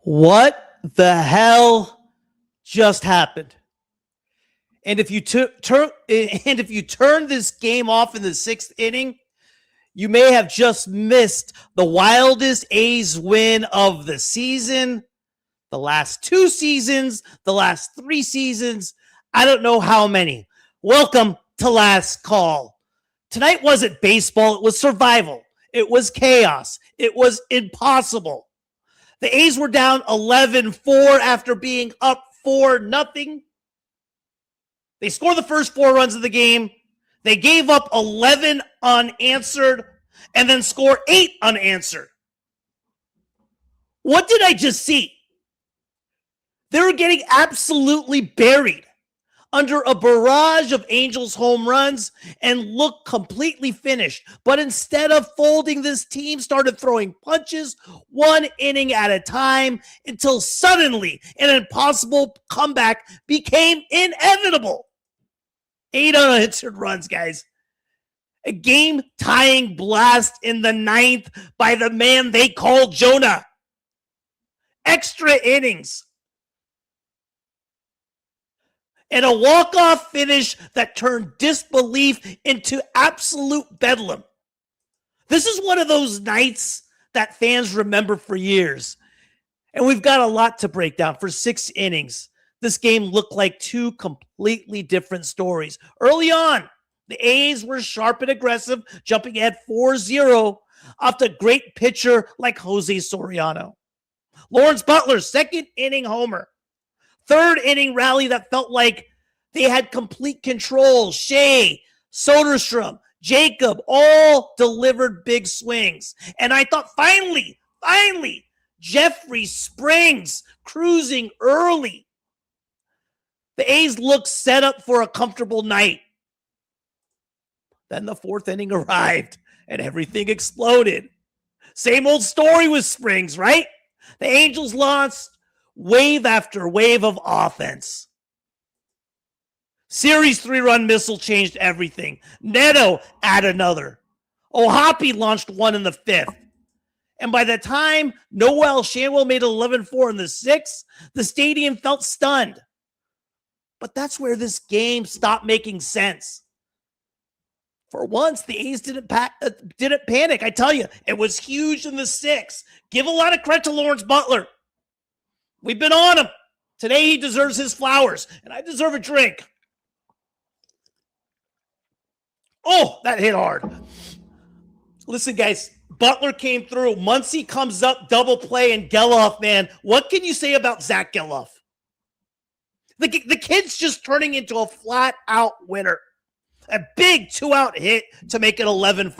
What the hell just happened? And if you turn this game off in the 6th inning, you may have just missed the wildest A's win of the season, the last 2 seasons, the last 3 seasons. I don't know how many. Welcome to Last Call. Tonight wasn't baseball. It was survival. It was chaos. It was impossible. The A's were down 11-4 after being up 4-0. They scored the first 4 runs of the game. They gave up 11 unanswered and then scored 8 unanswered. What did I just see? They were getting absolutely buried under a barrage of Angels home runs and looked completely finished. But instead of folding, this team started throwing punches 1 inning at a time until suddenly an impossible comeback became inevitable. 8 unanswered runs, guys. A game-tying blast in the 9th by the man they call Jonah. Extra innings. And a walk-off finish that turned disbelief into absolute bedlam. This is one of those nights that fans remember for years. And we've got a lot to break down. For 6 innings, this game looked like 2 completely different stories. Early on, the A's were sharp and aggressive, jumping ahead 4-0 off the great pitcher like José Soriano. Lawrence Butler, 2nd inning homer. 3rd inning rally that felt like they had complete control. Shea, Soderstrom, Jacob all delivered big swings. And I thought finally, Jeffrey Springs cruising early. The A's looked set up for a comfortable night. Then the 4th inning arrived and everything exploded. Same old story with Springs, right? The Angels lost wave after wave of offense. Siri's 3-run missile changed everything. Neto added another. O'Hoppe launched 1 in the 5th. And by the time Nolan Schanuel made 11-4 in the 6th, the stadium felt stunned. But that's where this game stopped making sense. For once, the A's didn't panic. I tell you, it was huge in the 6th. Give a lot of credit to Lawrence Butler. We've been on him. Today he deserves his flowers, and I deserve a drink. Oh, that hit hard. Listen, guys, Butler came through. Muncy comes up, double play, and Gelof, man. What can you say about Zack Gelof? The kid's just turning into a flat-out winner. A big 2-out hit to make it 11-5.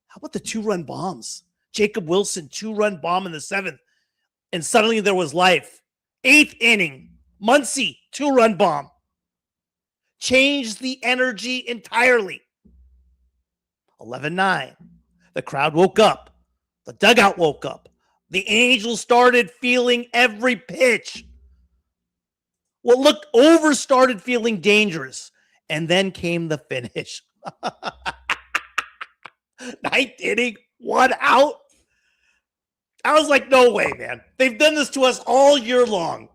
How about the 2-run bombs? Jacob Wilson, 2-run bomb in the 7th. And suddenly there was life. 8th inning, Muncy, 2-run bomb. Changed the energy entirely. 11-9. The crowd woke up. The dugout woke up. The Angels started feeling every pitch. What looked over started feeling dangerous. And then came the finish. 9th inning, 1 out. I was like, no way, man. They've done this to us all year long.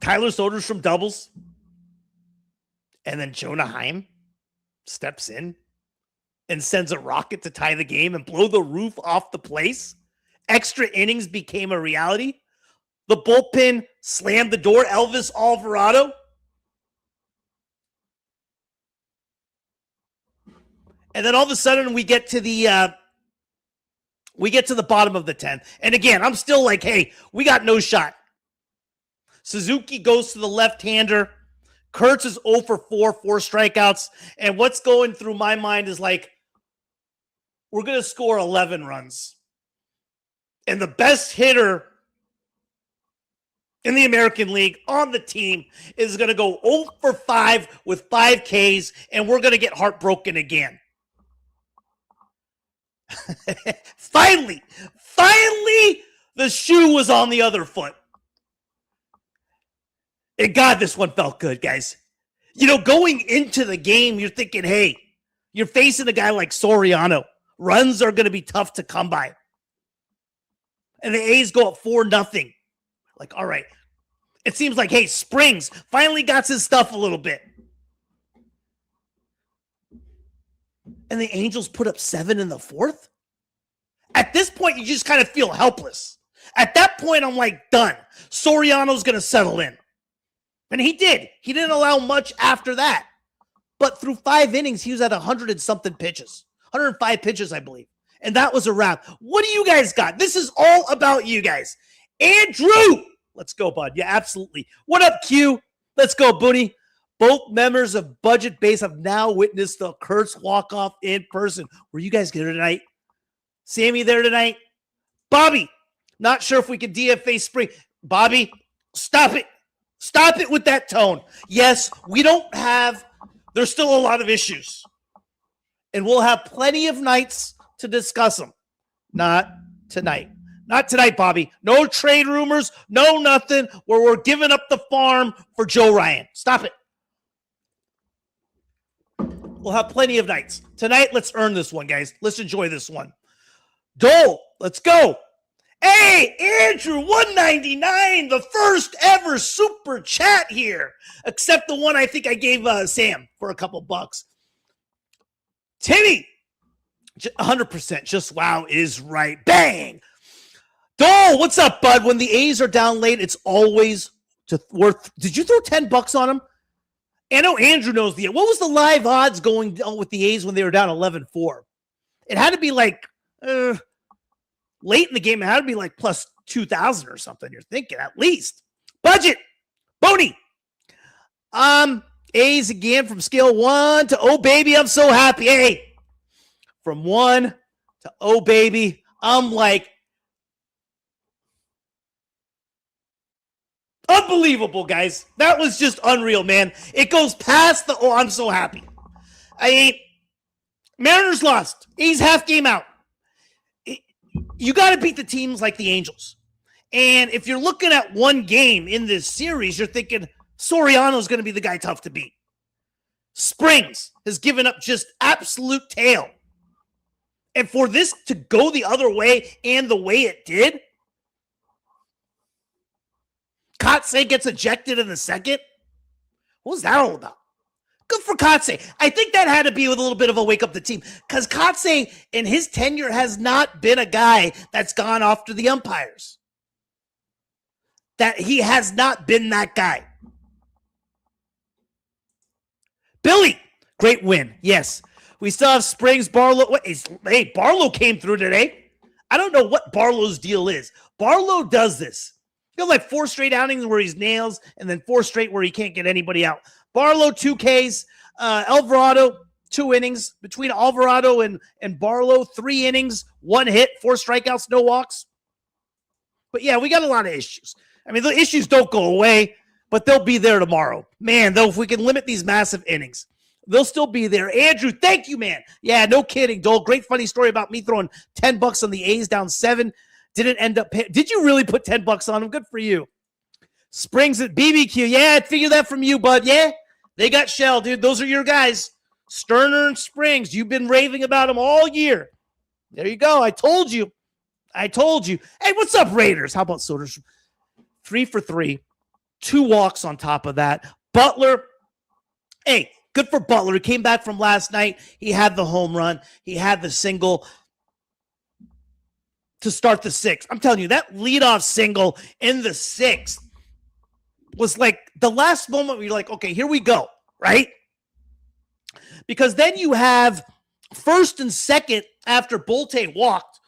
Tyler Soderstrom doubles. And then Jonah Heim steps in and sends a rocket to tie the game and blow the roof off the place. Extra innings became a reality. The bullpen slammed the door. Elvis Alvarado. And then all of a sudden we get to the bottom of the 10th. And again, I'm still like, hey, we got no shot. Suzuki goes to the left-hander. Kurtz is 0 for 4 strikeouts. And what's going through my mind is like, we're going to score 11 runs. And the best hitter in the American League on the team is going to go 0 for 5 with 5 Ks, and we're going to get heartbroken again. Finally, the shoe was on the other foot. And God, this one felt good, guys. You know, going into the game, you're thinking, hey, you're facing a guy like Soriano. Runs are going to be tough to come by. And the A's go up 4-0. Like, all right. It seems like, hey, Springs finally got his stuff a little bit. And the Angels put up 7 in the 4th? At this point, you just kind of feel helpless. At that point, I'm like, done. Soriano's going to settle in. And he did. He didn't allow much after that. But through 5 innings, he was at 100 and something pitches. 105 pitches, I believe. And that was a wrap. What do you guys got? This is all about you guys. Andrew! Let's go, bud. Yeah, absolutely. What up, Q? Let's go, Booney. Both members of Budget Base have now witnessed the Kurtz walk-off in person. Were you guys there tonight? Sammy there tonight? Bobby, not sure if we can DFA Spring. Bobby, stop it. Stop it with that tone. Yes, we don't have, there's still a lot of issues. And we'll have plenty of nights to discuss them. Not tonight. Not tonight, Bobby. No trade rumors, no nothing, where we're giving up the farm for Joe Ryan. Stop it. We'll have plenty of nights. Tonight, let's earn this one, guys. Let's enjoy this one. Dole, let's go. Hey, Andrew, 199, the first ever super chat here, except the one I think I gave Sam for a couple bucks. Timmy, 100%, just wow is right. Bang. Dole, what's up, bud? When the A's are down late, it's always worth. Did you throw $10 on them? I know Andrew knows what was the live odds going with the A's when they were down 11-4? It had to be like late in the game. It had to be like plus 2,000 or something. You're thinking at least. Budget, Boney. A's again from scale 1 to oh baby, I'm so happy. Hey, from 1 to oh baby, I'm like unbelievable, guys. That was just unreal, man. It goes past the oh, I'm so happy. Mariners lost. A's half game out. You got to beat the teams like the Angels. And if you're looking at one game in this series, you're thinking Soriano's going to be the guy tough to beat. Springs has given up just absolute tail. And for this to go the other way and the way it did, Kotsay gets ejected in the second. What was that all about? Good for Kotsay. I think that had to be with a little bit of a wake up the team because Kotsay in his tenure has not been a guy that's gone after the umpires. That he has not been that guy. Billy, great win. Yes. We still have Springs, Barlow. Hey, Barlow came through today. I don't know what Barlow's deal is. Barlow does this. He got like 4 straight outings where he's nails and then 4 straight where he can't get anybody out. Barlow, 2 Ks. Alvarado, 2 innings. Between Alvarado and Barlow, 3 innings, 1 hit, 4 strikeouts, no walks. But yeah, we got a lot of issues. I mean, the issues don't go away, but they'll be there tomorrow. Man, though, if we can limit these massive innings, they'll still be there. Andrew, thank you, man. Yeah, no kidding, Dole. Great funny story about me throwing $10 on the A's down 7. Didn't end up paying. Did you really put $10 on them? Good for you. Springs at BBQ. Yeah, I'd figure that from you, bud. Yeah, they got shell, dude. Those are your guys. Sterner and Springs. You've been raving about them all year. There you go. I told you. Hey, what's up, Raiders? How about Soderstrom? 3 for 3. 2 walks on top of that. Butler. Hey, Good for Butler. He came back from last night. He had the home run. He had the single to start the sixth. I'm telling you, that leadoff single in the sixth was like the last moment where you're like, okay, here we go, right? Because then you have first and second after Bolte walked.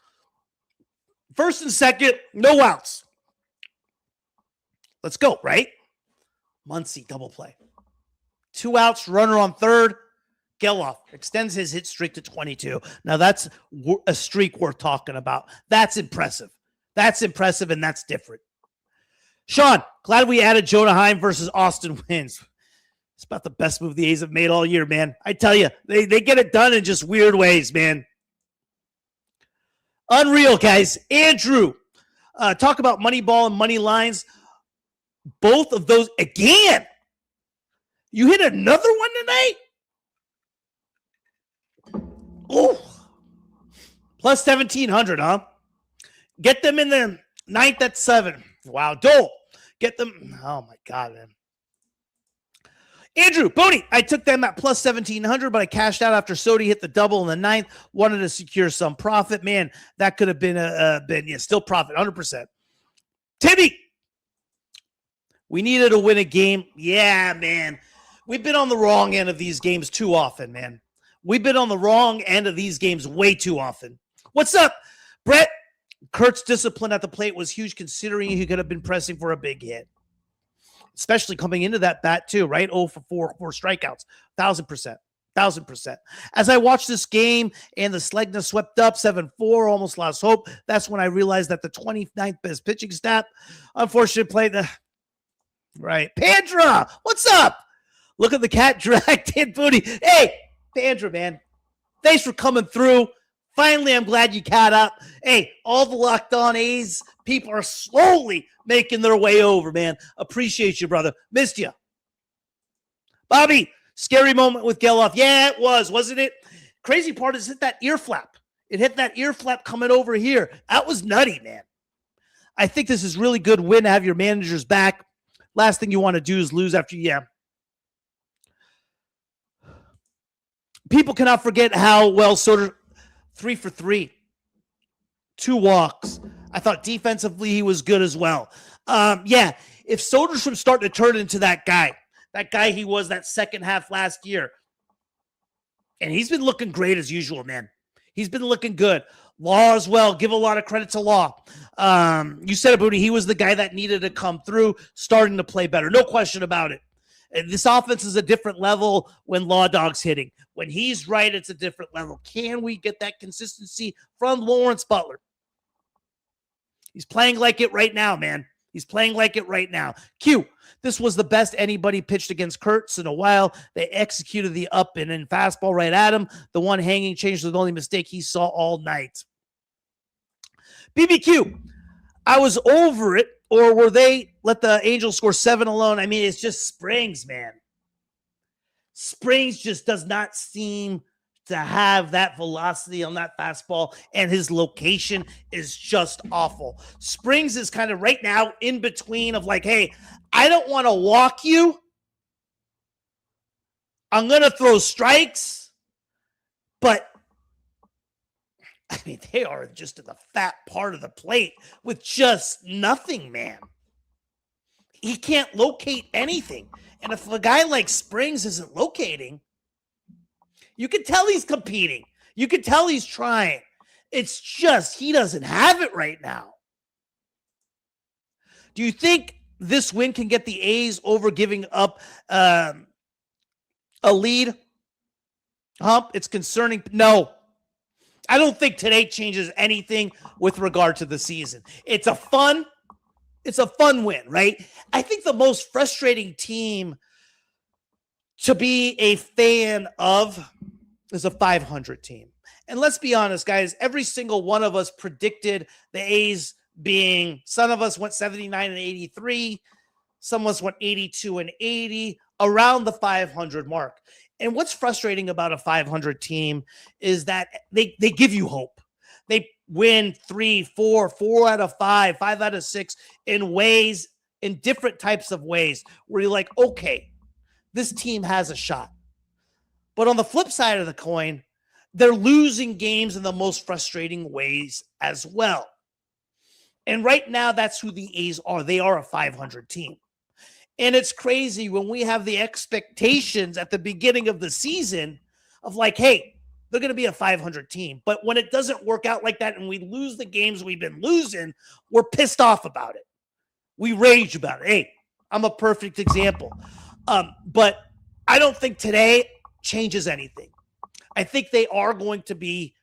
First and second, no outs. Let's go, right? Muncy, double play. 2 outs, runner on third. Gelof extends his hit streak to 22. Now, that's a streak worth talking about. That's impressive. That's impressive, and that's different. Sean, glad we added Jonah Heim versus Austin Wins. It's about the best move the A's have made all year, man. I tell you, they get it done in just weird ways, man. Unreal, guys. Andrew, talk about money ball and money lines. Both of those, again. You hit another one tonight? Oh, plus 1,700, huh? Get them in the ninth at 7. Wow, Dole. Get them. Oh, my God, man. Andrew, Boney, I took them at plus 1,700, but I cashed out after Sodi hit the double in the ninth. Wanted to secure some profit. Man, that could have been still profit, 100%. Timmy, we needed to win a game. Yeah, man. We've been on the wrong end of these games too often, man. We've been on the wrong end of these games way too often. What's up, Brett? Kurtz' discipline at the plate was huge considering he could have been pressing for a big hit. Especially coming into that bat too, right? 0 for 4 strikeouts. 1,000%. 1,000%. As I watched this game and the Slegna swept up 7-4, almost lost hope, that's when I realized that the 29th best pitching staff, unfortunately, played the... Right. Pandra, what's up? Look at the cat dragged in booty. Hey, Pandra, man. Thanks for coming through. Finally, I'm glad you caught up. Hey, all the Locked On A's people are slowly making their way over, man. Appreciate you, brother. Missed you. Bobby, scary moment with Gelof. Yeah, it was, wasn't it? Crazy part is it hit that ear flap. It hit that ear flap coming over here. That was nutty, man. I think this is really good win to have your managers back. Last thing you want to do is lose after, People cannot forget how well Soder 3 for 3. 2 walks. I thought defensively he was good as well. If Soderstrom starting to turn into that guy he was that second half last year, and he's been looking great as usual, man. He's been looking good. Law as well. Give a lot of credit to Law. You said it, Booty. He was the guy that needed to come through, starting to play better. No question about it. And this offense is a different level when Law Dog's hitting. When he's right, it's a different level. Can we get that consistency from Lawrence Butler? He's playing like it right now, man. He's playing like it right now. Q, this was the best anybody pitched against Kurtz in a while. They executed the up and in fastball right at him. The one hanging change was the only mistake he saw all night. BBQ, I was over it, or were they let the Angels score 7 alone? I mean, it's just Springs, man. Springs just does not seem to have that velocity on that fastball, and his location is just awful. Springs is kind of right now in between of like, hey, I don't want to walk you. I'm going to throw strikes, but I mean, they are just in the fat part of the plate with just nothing, man. He can't locate anything. And if a guy like Springs isn't locating, you can tell he's competing. You can tell he's trying. It's just he doesn't have it right now. Do you think this win can get the A's over giving up a lead? Hump, it's concerning. No. I don't think today changes anything with regard to the season. It's a fun win, right? I think the most frustrating team to be a fan of is a 500 team. And let's be honest, guys, every single one of us predicted the A's being, some of us went 79 and 83, some of us went 82 and 80, around the 500 mark. And what's frustrating about a 500 team is that they give you hope. They win 3, 4 out of 5, 5 out of 6 in different types of ways where you're like, okay, this team has a shot. But on the flip side of the coin, they're losing games in the most frustrating ways as well. And right now, that's who the A's are. They are a 500 team. And it's crazy when we have the expectations at the beginning of the season of like, hey, they're going to be a 500 team. But when it doesn't work out like that and we lose the games we've been losing, we're pissed off about it. We rage about it. Hey, I'm a perfect example. But I don't think today changes anything. I think they are going to be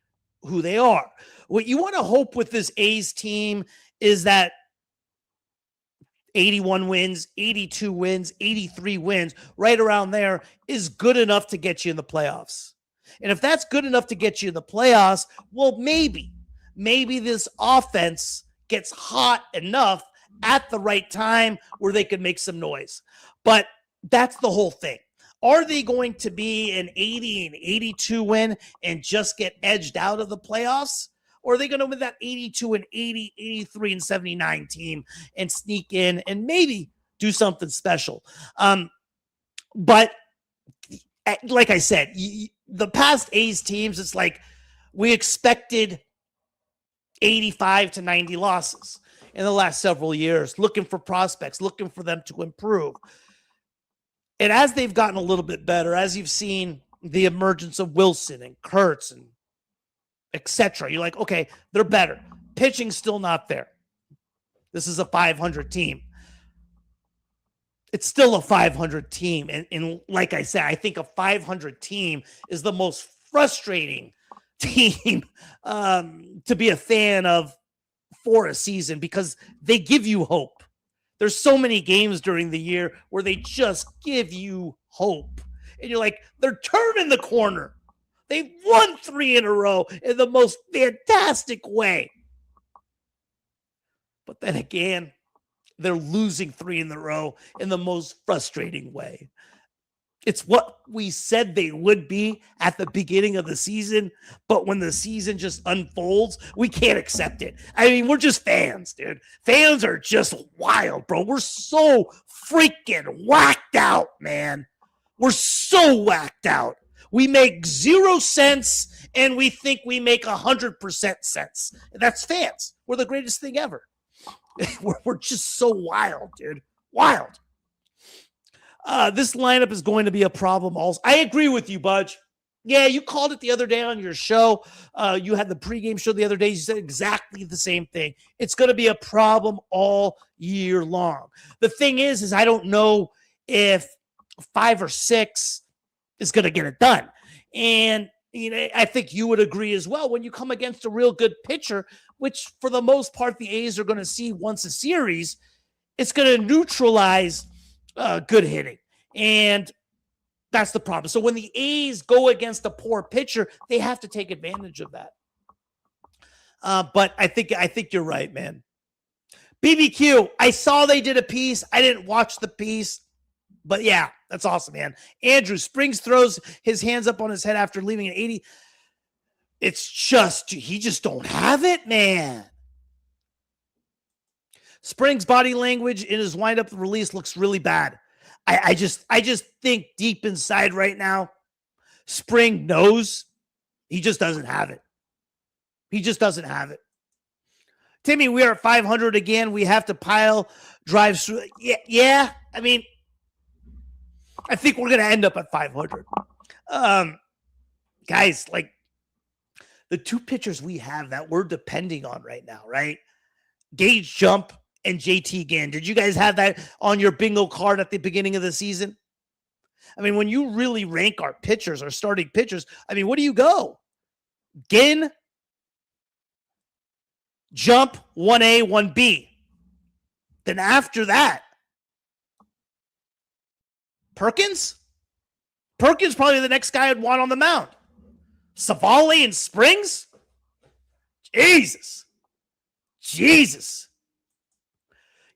who they are. What you want to hope with this A's team is that 81 wins, 82 wins, 83 wins, right around there is good enough to get you in the playoffs. And if that's good enough to get you in the playoffs, well, maybe this offense gets hot enough at the right time where they could make some noise. But that's the whole thing. Are they going to be an 80 and 82 win and just get edged out of the playoffs? Or are they going to win that 82 and 80, 83 and 79 team and sneak in and maybe do something special? But like I said, the past A's teams, it's like we expected 85 to 90 losses in the last several years, looking for prospects, looking for them to improve. And as they've gotten a little bit better, as you've seen the emergence of Wilson and Kurtz and etc., you're like, okay, they're better. Pitching's still not there. This is a 500 team. It's still a 500 team. And like I said, I think a 500 team is the most frustrating team to be a fan of for a season because they give you hope. There's so many games during the year where they just give you hope. And you're like, they're turning the corner. They've won 3 in a row in the most fantastic way. But then again, they're losing 3 in a row in the most frustrating way. It's what we said they would be at the beginning of the season, but when the season just unfolds, we can't accept it. I mean, we're just fans, dude. Fans are just wild, bro. We're so freaking whacked out, man. We're so whacked out. We make 0 sense, and we think we make 100% sense. That's fans. We're the greatest thing ever. We're just so wild, dude. Wild. This lineup is going to be a problem also. I agree with you, Budge. Yeah, you called it the other day on your show. You had the pregame show the other day. You said exactly the same thing. It's going to be a problem all year long. The thing is I don't know if 5 or 6 is going to get it done. And I think you would agree as well when you come against a real good pitcher, which for the most part the A's are going to see once a series, it's going to neutralize good hitting. And that's the problem. So when the A's go against a poor pitcher, they have to take advantage of that. But I think you're right, man. BBQ, I saw they did a piece. I didn't watch the piece. But yeah, that's awesome, man. Andrew, Springs throws his hands up on his head after leaving at 80. It's just, he just don't have it, man. Springs' body language in his windup release looks really bad. I just think deep inside right now, Spring knows he just doesn't have it. He just doesn't have it. Timmy, we are at 500 again. We have to pile drives through. Yeah. I mean, I think we're going to end up at 500. Guys, like the 2 pitchers we have that we're depending on right now, right? Gage Jump and JT Ginn. Did you guys have that on your bingo card at the beginning of the season? I mean, when you really rank our pitchers, our starting pitchers, I mean, what do you go? Ginn, Jump, 1A, 1B. Then after that, Perkins? Perkins probably the next guy I'd want on the mound. Savali and Springs? Jesus.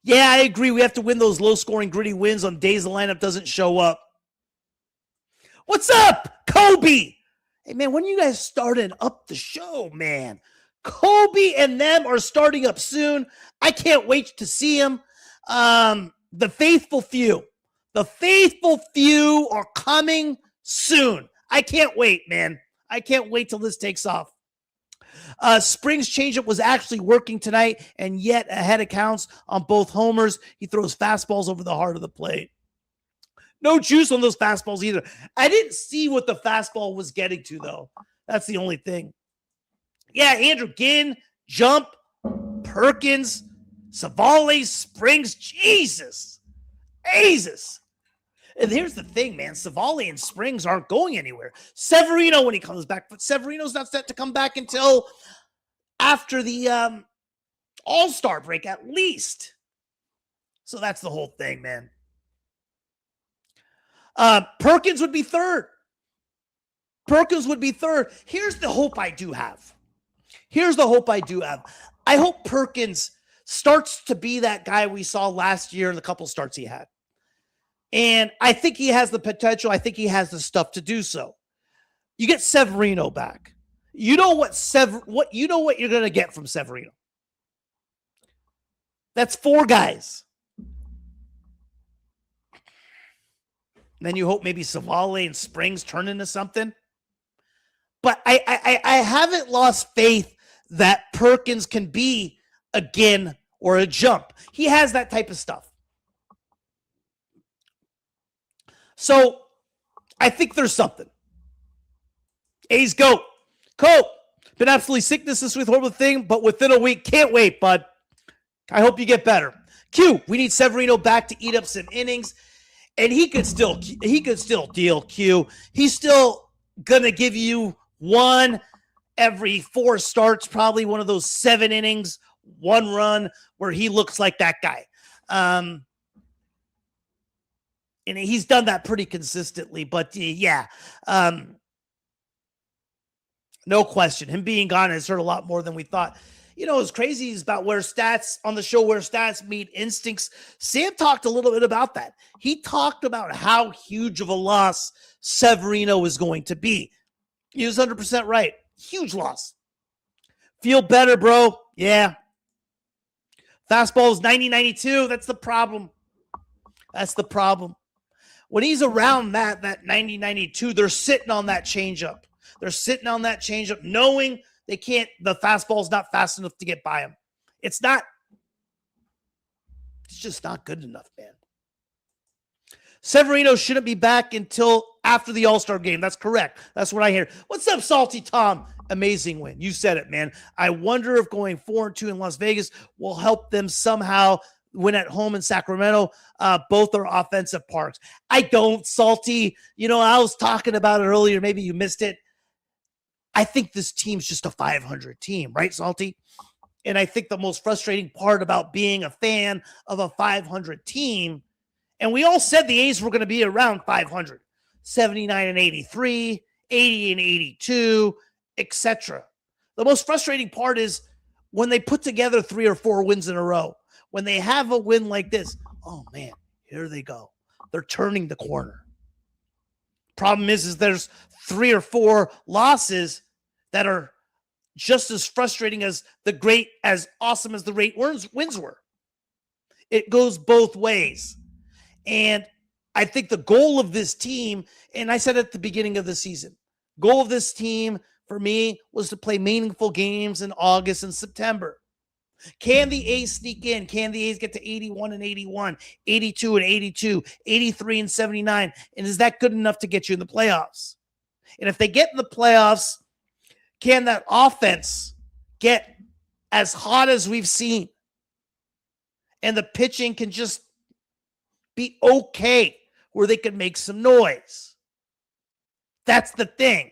Yeah, I agree. We have to win those low-scoring, gritty wins on days the lineup doesn't show up. What's up, Kobe? Hey, man, when are you guys starting up the show, man? Kobe and them are starting up soon. I can't wait to see them. The faithful few are coming soon. I can't wait, man. I can't wait till this takes off. Springs' changeup was actually working tonight, and yet ahead of counts on both homers. He throws fastballs over the heart of the plate. No juice on those fastballs either. I didn't see what the fastball was getting to, though. That's the only thing. Yeah, Andrew Ginn, Jump, Perkins, Savale, Springs. Jesus. And here's the thing, man. Savale and Springs aren't going anywhere. Severino when he comes back, but Severino's not set to come back until after the All-Star break at least. So that's the whole thing, man. Perkins would be third. Here's the hope I do have. I hope Perkins starts to be that guy we saw last year in the couple starts he had. And I think he has the potential. I think he has the stuff to do so. You get Severino back. You know what you're going to get from Severino. That's 4 guys. Then you hope maybe Savale and Springs turn into something. But I haven't lost faith that Perkins can be a Ginn or a Jump. He has that type of stuff. So I think there's something. A's go. Cope. Been absolutely sickness this week, horrible thing, but within a week, can't wait, bud. I hope you get better. Q, we need Severino back to eat up some innings, and he could still deal, Q. He's still gonna give you 1 every 4 starts, probably one of those 7 innings, 1 run where he looks like that guy. And he's done that pretty consistently, but yeah, no question. Him being gone has hurt a lot more than we thought. You know, what's crazy is about where stats meet instincts. Sam talked a little bit about that. He talked about how huge of a loss Severino is going to be. He was 100% right. Huge loss. Feel better, bro. Yeah. Fastball is 90-92. That's the problem. When he's around that 90-92, they're sitting on that changeup. Knowing the fastball's not fast enough to get by him. It's just not good enough, man. Severino shouldn't be back until after the All-Star game. That's correct. That's what I hear. What's up, Salty Tom? Amazing win. You said it, man. I wonder if going 4-2 in Las Vegas will help them somehow win at home in Sacramento. Both are offensive parks. I don't, Salty. You know, I was talking about it earlier. Maybe you missed it. I think this team's just a 500 team, right, Salty? And I think the most frustrating part about being a fan of a 500 team, and we all said the A's were going to be around 500, 79-83, 80-82, etc. The most frustrating part is when they put together 3 or 4 wins in a row. When they have a win like this, oh man, here they go. They're turning the corner. Problem is there's 3 or 4 losses that are just as frustrating as awesome as the great wins were. It goes both ways. And I think the goal of this team, and I said at the beginning of the season, goal of this team for me was to play meaningful games in August and September. Can the A's sneak in? Can the A's get to 81-81, 82-82, 83-79? And is that good enough to get you in the playoffs? And if they get in the playoffs, can that offense get as hot as we've seen? And the pitching can just be okay where they can make some noise. That's the thing.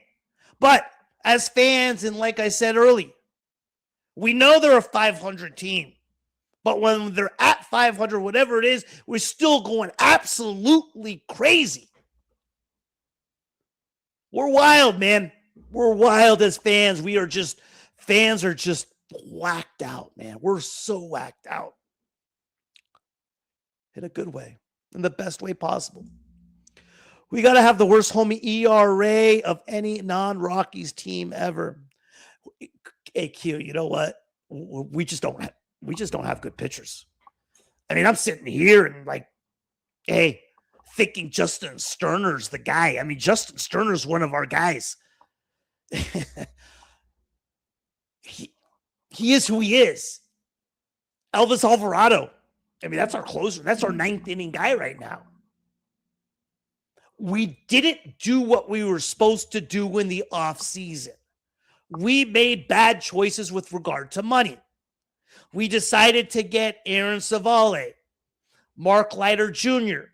But as fans, and like I said earlier, we know they're a 500 team, but when they're at 500, whatever it is, we're still going absolutely crazy. We're wild, man. We're wild as fans. Fans are just whacked out, man. We're so whacked out. In a good way, in the best way possible. We got to have the worst home ERA of any non-Rockies team ever. Hey, Q, you know what? We just don't have good pitchers. I mean, I'm sitting here and like, hey, thinking Justin Sterner's the guy. I mean, Justin Sterner's one of our guys. he is who he is. Elvis Alvarado. I mean, that's our closer. That's our ninth inning guy right now. We didn't do what we were supposed to do in the offseason. We made bad choices with regard to money. We decided to get Aaron Savale, Mark Leiter Jr.,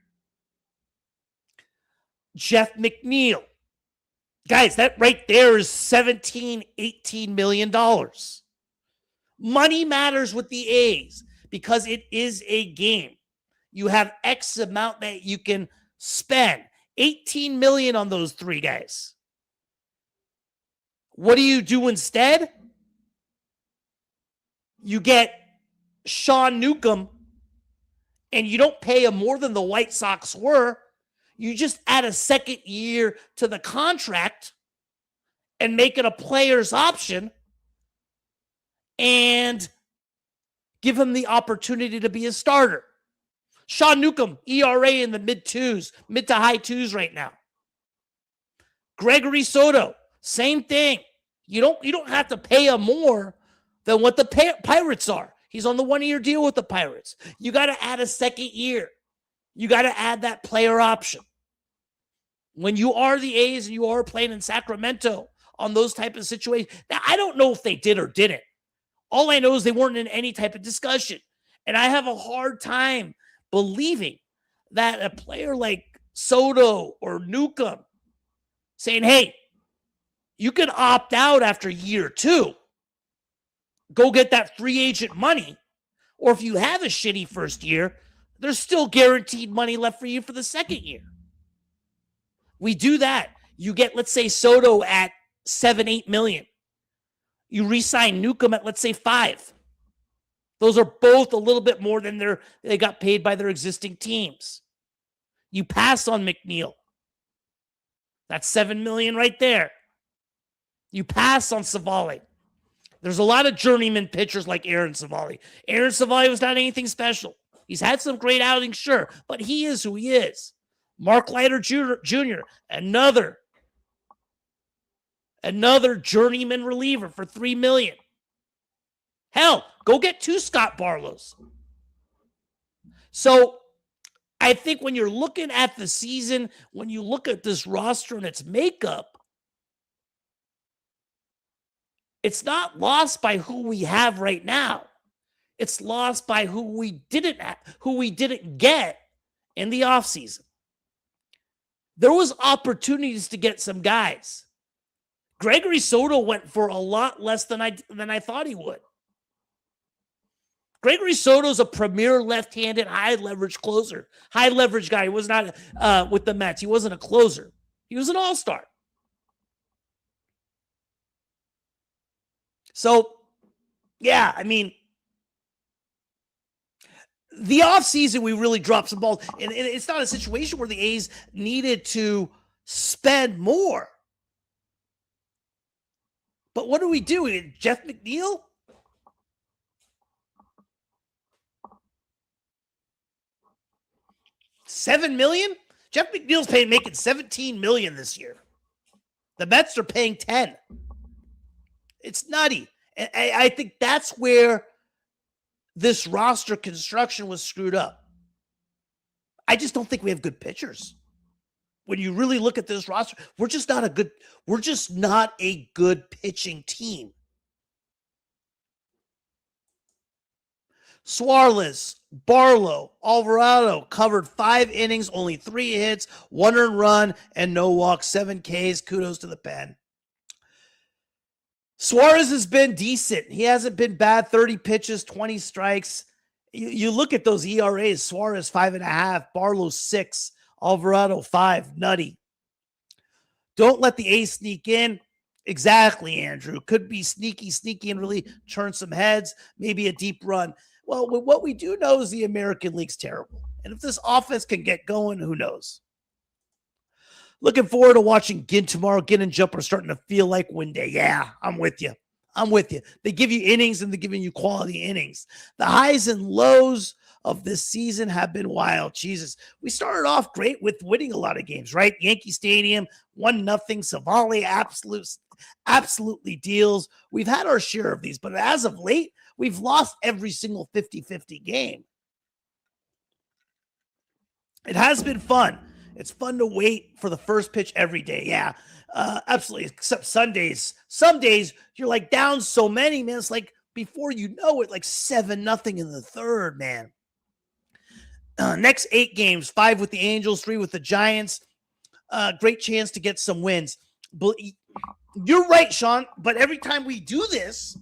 Jeff McNeil. Guys, that right there is $17, $18 million. Money matters with the A's because it is a game. You have X amount that you can spend. $18 million on those three guys. What do you do instead? You get Sean Newcomb, and you don't pay him more than the White Sox were. You just add a second year to the contract and make it a player's option and give him the opportunity to be a starter. Sean Newcomb, ERA in the mid to high twos right now. Gregory Soto, same thing. You don't have to pay him more than what the Pirates are. He's on the 1-year deal with the Pirates. You got to add a second year. You got to add that player option. When you are the A's and you are playing in Sacramento on those type of situations. Now, I don't know if they did or didn't. All I know is they weren't in any type of discussion. And I have a hard time believing that a player like Soto or Newcomb saying, hey, you can opt out after year 2. Go get that free agent money. Or if you have a shitty first year, there's still guaranteed money left for you for the second year. We do that. You get, let's say, Soto at $7-8 million. You re-sign Newcomb at, let's say, $5 million. Those are both a little bit more than they got paid by their existing teams. You pass on McNeil. That's $7 million right there. You pass on Savale. There's a lot of journeyman pitchers like Aaron Savale. Aaron Savale was not anything special. He's had some great outings, sure, but he is who he is. Mark Leiter Jr., another journeyman reliever for $3 million. Hell, go get 2 Scott Barlows. So I think when you're looking at the season, when you look at this roster and its makeup, it's not lost by who we have right now. It's lost by who we didn't get in the offseason. There was opportunities to get some guys. Gregory Soto went for a lot less than I thought he would. Gregory Soto's a premier left-handed high-leverage closer. High-leverage guy. He was not with the Mets. He wasn't a closer. He was an all-star. So, yeah, I mean, the offseason, we really dropped some balls. And it's not a situation where the A's needed to spend more. But what do we do? Jeff McNeil? $7 million? Jeff McNeil's making $17 million this year. The Mets are paying $10 million. It's nutty. And I think that's where this roster construction was screwed up. I just don't think we have good pitchers. When you really look at this roster, we're just not a good pitching team. Suarez, Barlow, Alvarado covered 5 innings, only 3 hits, 1 earned run, and no walks, 7 Ks. Kudos to the pen. Suarez has been decent. He hasn't been bad. 30 pitches, 20 strikes. You look at those ERAs. Suarez 5.5, Barlow 6, Alvarado 5. Nutty. Don't let the A's sneak in. Exactly, Andrew. Could be sneaky, and really turn some heads. Maybe a deep run. Well, what we do know is the American League's terrible. And if this offense can get going, who knows? Looking forward to watching Ginn tomorrow. Ginn and Jumper starting to feel like win day. Yeah, I'm with you. They give you innings and they're giving you quality innings. The highs and lows of this season have been wild. Jesus, we started off great with winning a lot of games, right? Yankee Stadium, 1-0, Savali, absolutely deals. We've had our share of these, but as of late, we've lost every single 50-50 game. It has been fun. It's fun to wait for the first pitch every day. Yeah, absolutely. Except Sundays. Some days you're like down so many, man. It's like before you know it, like 7-0 in the third, man. Next 8 games, 5 with the Angels, 3 with the Giants. Great chance to get some wins. But you're right, Sean. But every time we do this,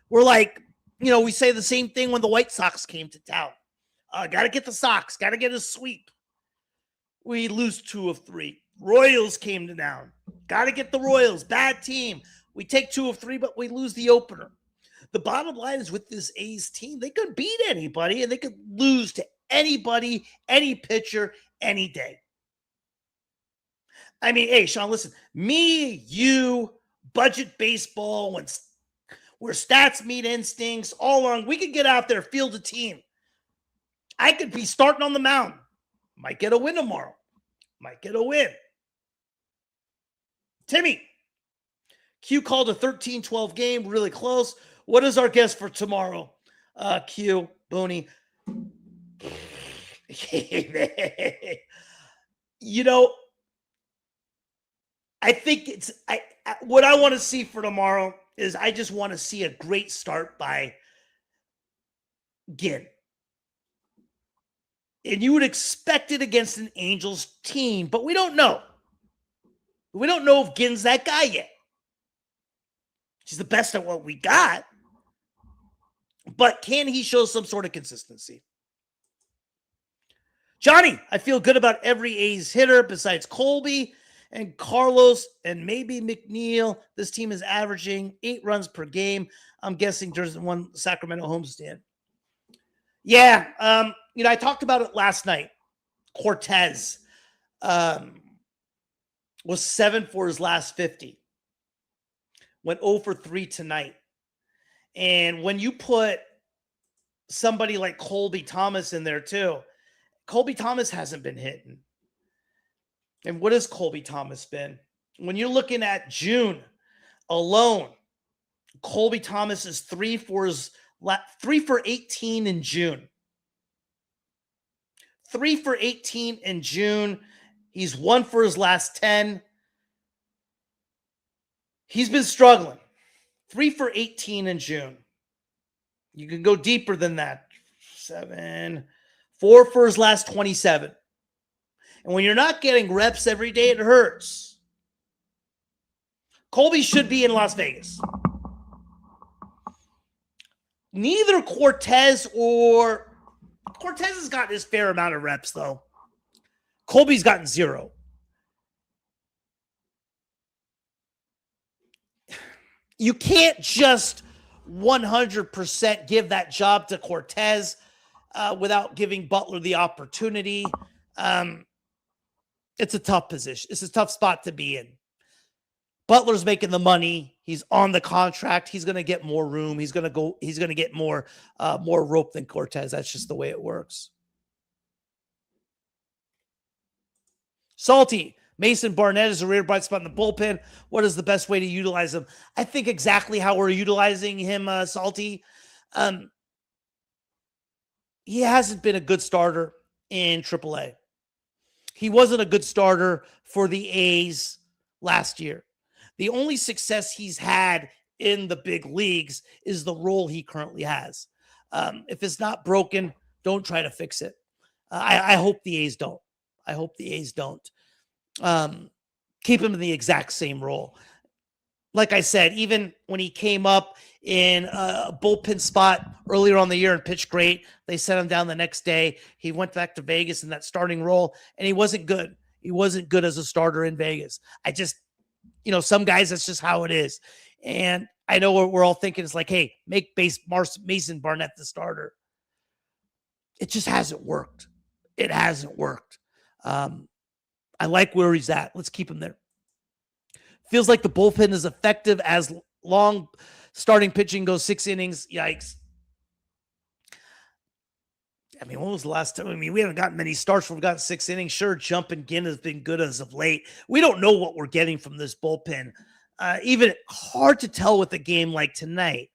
we're like, we say the same thing when the White Sox came to town. Got to get the Sox. Got to get a sweep. We lose 2 of 3. Royals came to town. Got to get the Royals. Bad team. We take 2 of 3, but we lose the opener. The bottom line is with this A's team, they could beat anybody and they could lose to anybody, any pitcher, any day. I mean, hey, Sean, listen, me, you, budget baseball, where stats meet instincts, all along, we could get out there, field a team. I could be starting on the mound. Might get a win tomorrow. Might get a win. Timmy, Q called a 13-12 game, really close. What is our guess for tomorrow? Q, Booney. I think what I want to see for tomorrow is I just want to see a great start by Ginn. And you would expect it against an Angels team, but we don't know. We don't know if Ginn's that guy yet. He's the best at what we got. But can he show some sort of consistency? Johnny, I feel good about every A's hitter besides Colby and Carlos and maybe McNeil. This team is averaging 8 runs per game. I'm guessing there's one Sacramento homestand. Yeah, I talked about it last night. Cortez was 7 for his last 50. Went 0 for 3 tonight. And when you put somebody like Colby Thomas in there too, Colby Thomas hasn't been hitting. And what has Colby Thomas been? When you're looking at June alone, Colby Thomas is 3 for 18 in June. 3 for 18 in June. He's 1 for his last 10. He's been struggling. 3 for 18 in June. You can go deeper than that. 4 for his last 27. And when you're not getting reps every day, it hurts. Colby should be in Las Vegas. Neither Cortez has gotten his fair amount of reps, though. Colby's gotten 0. You can't just 100% give that job to Cortez without giving Butler the opportunity. It's a tough position. It's a tough spot to be in. Butler's making the money. He's on the contract. He's going to get more room. He's going to get more rope than Cortez. That's just the way it works. Salty. Mason Barnett is a rare bright spot in the bullpen. What is the best way to utilize him? I think exactly how we're utilizing him, Salty. He hasn't been a good starter in AAA. He wasn't a good starter for the A's last year. The only success he's had in the big leagues is the role he currently has. If it's not broken, don't try to fix it. I hope the A's don't. Keep him in the exact same role. Like I said, even when he came up in a bullpen spot earlier on the year and pitched great, they sent him down the next day. He went back to Vegas in that starting role, and he wasn't good. He wasn't good as a starter in Vegas. Some guys, that's just how it is. And I know we're all thinking it's like, hey, make Mason Barnett the starter. It just hasn't worked. It hasn't worked. I like where he's at. Let's keep him there. Feels like the bullpen is effective as long starting pitching goes 6 innings. Yikes. I mean, when was the last time? I mean, we haven't gotten many starts. We've gotten 6 innings. Sure, jumping Ginn has been good as of late. We don't know what we're getting from this bullpen. Even hard to tell with a game like tonight,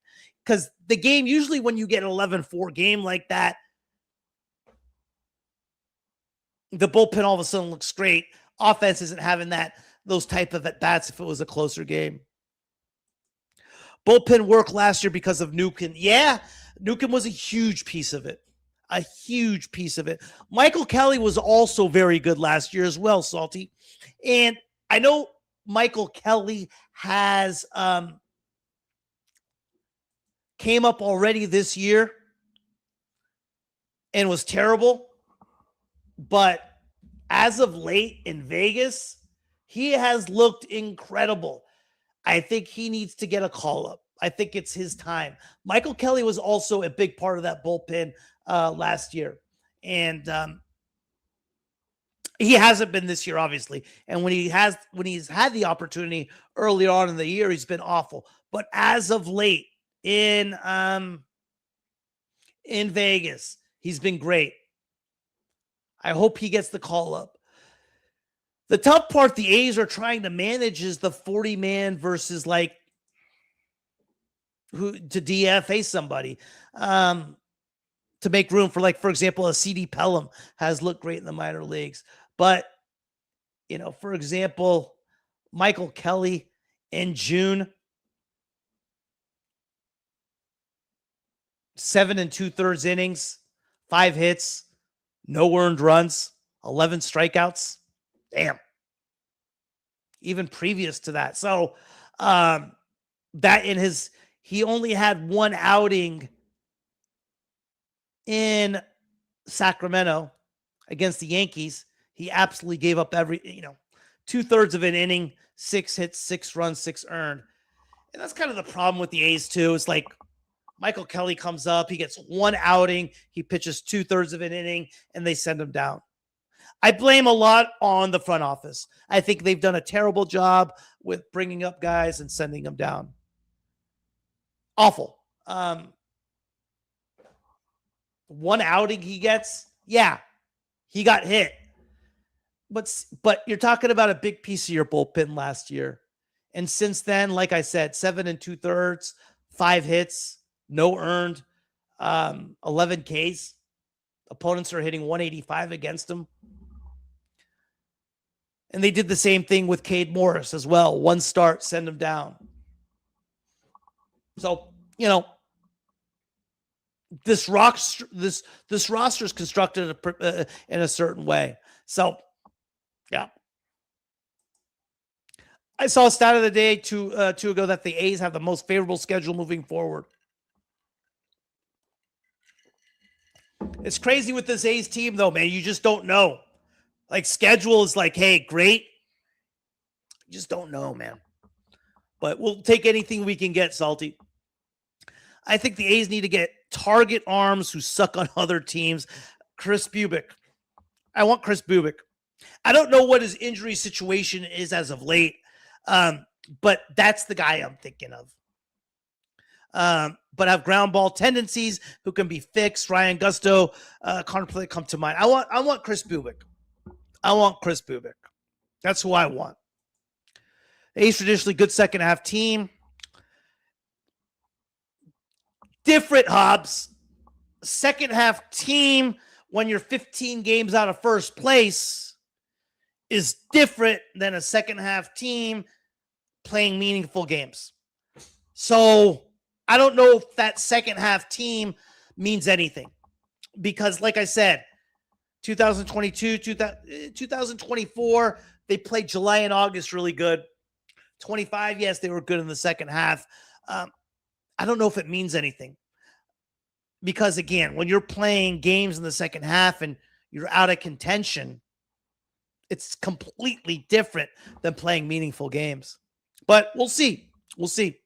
because the game, usually when you get an 11-4 game like that, the bullpen all of a sudden looks great. Offense isn't having those type of at-bats if it was a closer game. Bullpen work last year because of Nukin. Yeah, Nukin was a huge piece of it. A huge piece of it. Michael Kelly was also very good last year as well, Salty. And I know Michael Kelly has came up already this year and was terrible. But as of late in Vegas, he has looked incredible. I think he needs to get a call up. I think it's his time. Michael Kelly was also a big part of that bullpen last year. And he hasn't been this year, obviously. And when he's had the opportunity early on in the year, he's been awful. But as of late in Vegas, he's been great. I hope he gets the call up. The tough part the A's are trying to manage is the 40-man versus like who to DFA somebody to make room for, like, for example, a CD Pelham has looked great in the minor leagues. But, you know, for example, Michael Kelly in June, 7 2/3 innings, 5 hits, no earned runs, 11 strikeouts. Damn. Even previous to that. So that he only had one outing in Sacramento against the Yankees. He absolutely gave up 2/3 of an inning, 6 hits, 6 runs, 6 earned. And that's kind of the problem with the A's too. It's like Michael Kelly comes up, he gets one outing, he pitches 2/3 of an inning, and they send him down. I blame a lot on the front office. I think they've done a terrible job with bringing up guys and sending them down. Awful. One outing he gets, yeah, he got hit. But you're talking about a big piece of your bullpen last year. And since then, like I said, 7 2/3, 5 hits, no earned, 11 Ks. Opponents are hitting 185 against him. And they did the same thing with Cade Morris as well. One start, send him down. So, you know, this roster is constructed in a certain way. So, yeah. I saw a stat of the day two ago that the A's have the most favorable schedule moving forward. It's crazy with this A's team, though, man. You just don't know. Like, schedule is like, hey, great. You just don't know, man. But we'll take anything we can get, Salty. I think the A's need to get target arms who suck on other teams. Chris Bubick. I want Chris Bubick. I don't know what his injury situation is as of late, but that's the guy I'm thinking of. But have ground ball tendencies who can be fixed. Ryan Gusto, Connor Play come to mind. I want Chris Bubick. I want Chris Bubick. That's who I want. The A's traditionally good second half team. Different, Hobbs. Second half team when you're 15 games out of first place is different than a second half team playing meaningful games. So I don't know if that second half team means anything because, like I said, 2022, 2024, they played July and August really good. 25, yes, they were good in the second half. I don't know if it means anything because, again, when you're playing games in the second half and you're out of contention, it's completely different than playing meaningful games. But we'll see. We'll see.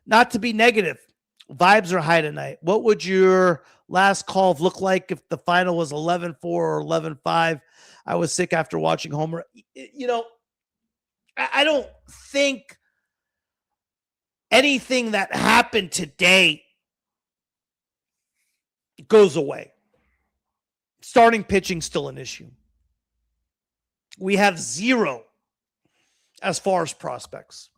Not to be negative, vibes are high tonight. What would your last call look like if the final was 11-4 or 11-5? I was sick after watching Homer. You know, I don't think anything that happened today goes away. Starting pitching still an issue. We have 0 as far as prospects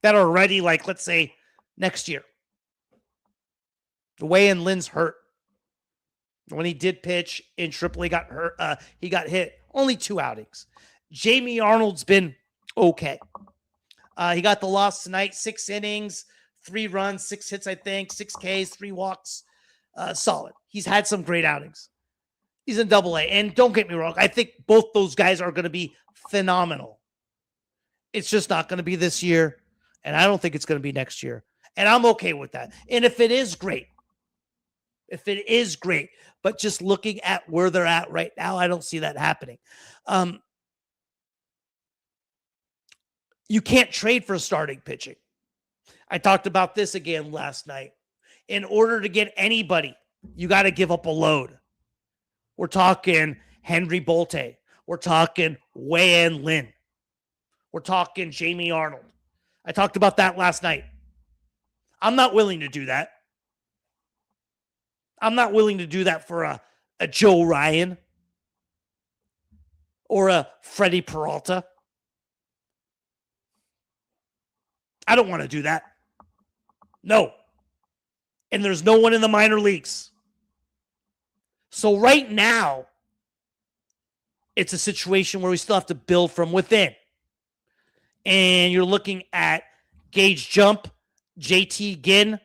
that are ready, like, let's say, next year. The way in Lynn's hurt. When he did pitch in AAA, got hurt. He got hit. Only 2 outings. Jamie Arnold's been okay. He got the loss tonight. 6 innings, 3 runs, 6 hits, I think, 6 Ks, 3 walks. Solid. He's had some great outings. He's in AA. And don't get me wrong, I think both those guys are going to be phenomenal. It's just not going to be this year, and I don't think it's going to be next year. And I'm okay with that. And if it is great, but just looking at where they're at right now, I don't see that happening. You can't trade for starting pitching. I talked about this again last night. In order to get anybody, you got to give up a load. We're talking Henry Bolte. We're talking Wei-An Lin. We're talking Jamie Arnold. I talked about that last night. I'm not willing to do that. I'm not willing to do that for a Joe Ryan or a Freddie Peralta. I don't want to do that. No. And there's no one in the minor leagues. So right now, it's a situation where we still have to build from within. And you're looking at Gage Jump, JT Ginn,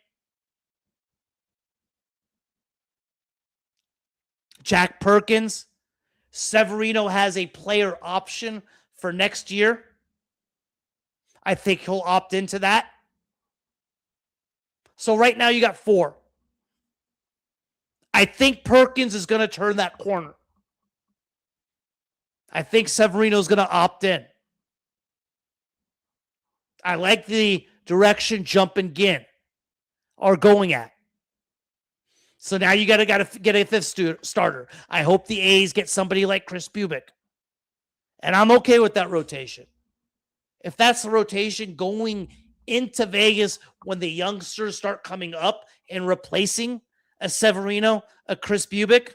Jack Perkins. Severino has a player option for next year. I think he'll opt into that. So right now you got 4. I think Perkins is going to turn that corner. I think Severino's going to opt in. I like the direction Jump and Ginn are going at. So now you got to get a 5th starter. I hope the A's get somebody like Chris Bubic. And I'm okay with that rotation. If that's the rotation going into Vegas when the youngsters start coming up and replacing a Severino, a Chris Bubic,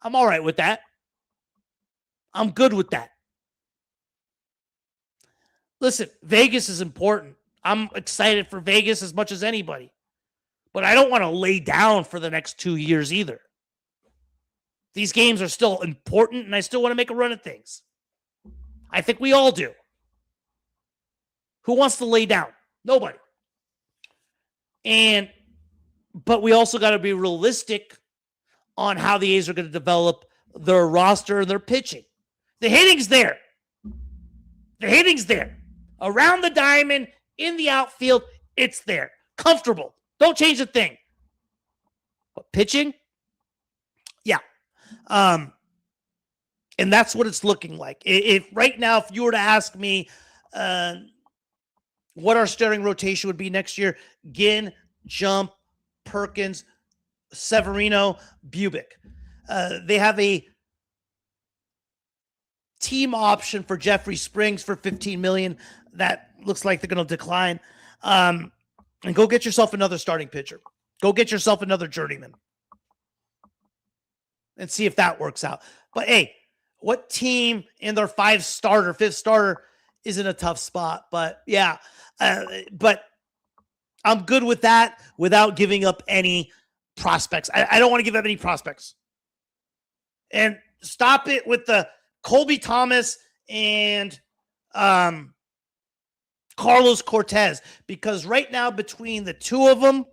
I'm all right with that. I'm good with that. Listen, Vegas is important. I'm excited for Vegas as much as anybody. But I don't want to lay down for the next 2 years either. These games are still important, and I still want to make a run at things. I think we all do. Who wants to lay down? Nobody. But we also got to be realistic on how the A's are going to develop their roster and their pitching. The hitting's there. The hitting's there. Around the diamond, in the outfield, it's there. Comfortable. Don't change a thing. But pitching? Yeah. And that's what it's looking like. If right now, if you were to ask me what our starting rotation would be next year, Ginn, Jump, Perkins, Severino, Bubic. They have a team option for Jeffrey Springs for $15 million. That looks like they're going to decline. And go get yourself another starting pitcher. Go get yourself another journeyman. And see if that works out. But hey, what team in their 5th starter is in a tough spot? But yeah, but I'm good with that without giving up any prospects. I don't want to give up any prospects. And stop it with the Colby Thomas and Carlos Cortez, because right now between the two of them,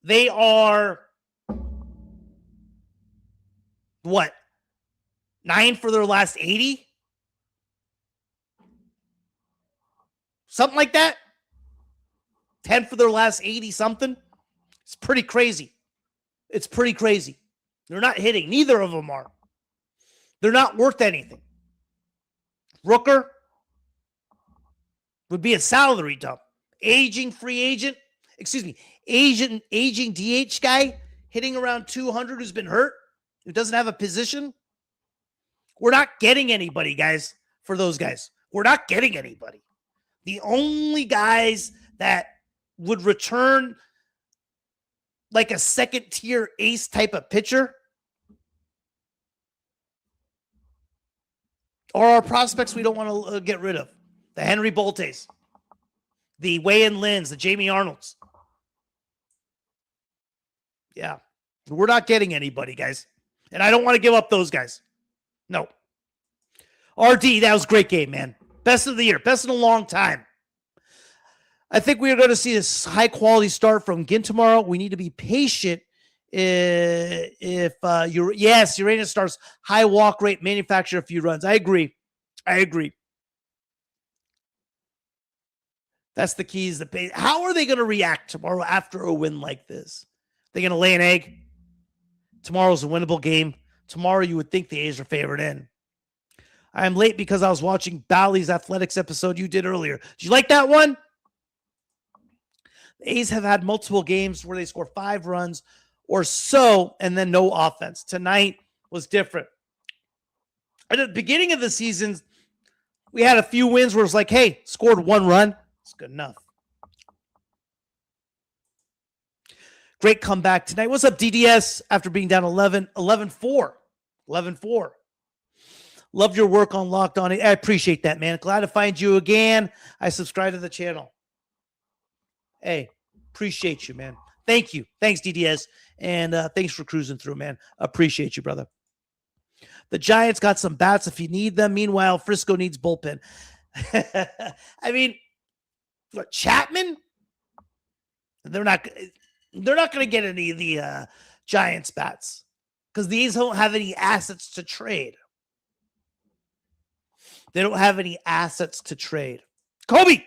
they are what? 9 for their last 80? Something like that? 10 for their last 80 something? It's pretty crazy. It's pretty crazy. They're not hitting. Neither of them are. They're not worth anything. Rooker would be a salary dump. Aging DH guy hitting around 200 who's been hurt, who doesn't have a position. We're not getting anybody, guys, for those guys. We're not getting anybody. The only guys that would return like a second-tier ace type of pitcher or our prospects we don't want to get rid of. The Henry Boltes, the Wayan Lins, the Jamie Arnolds. Yeah. We're not getting anybody, guys. And I don't want to give up those guys. No. RD, that was a great game, man. Best of the year. Best in a long time. I think we are going to see this high-quality start from Ginn tomorrow. We need to be patient. Uranus starts high walk rate, manufacture a few runs. I agree. That's the keys. How are they going to react tomorrow after a win like this? They're going to lay an egg. Tomorrow's a winnable game. Tomorrow you would think the A's are favored in. I am late because I was watching Bally's Athletics episode you did earlier. Did you like that one? The A's have had multiple games where they score 5 runs or so and then no offense. Tonight was different. At the beginning of the season, we had a few wins where it's like, hey, scored 1 run. It's good enough. Great comeback tonight. What's up, DDS? After being down 11-4. Loved your work on Locked On. I appreciate that, man. Glad to find you again. I subscribe to the channel. Hey, appreciate you, man. Thank you. Thanks, DDS. And thanks for cruising through, man. Appreciate you, brother. The Giants got some bats if you need them. Meanwhile, Frisco needs bullpen. I mean, what, Chapman? They're not going to get any of the Giants bats because these don't have any assets to trade. They don't have any assets to trade. Kobe,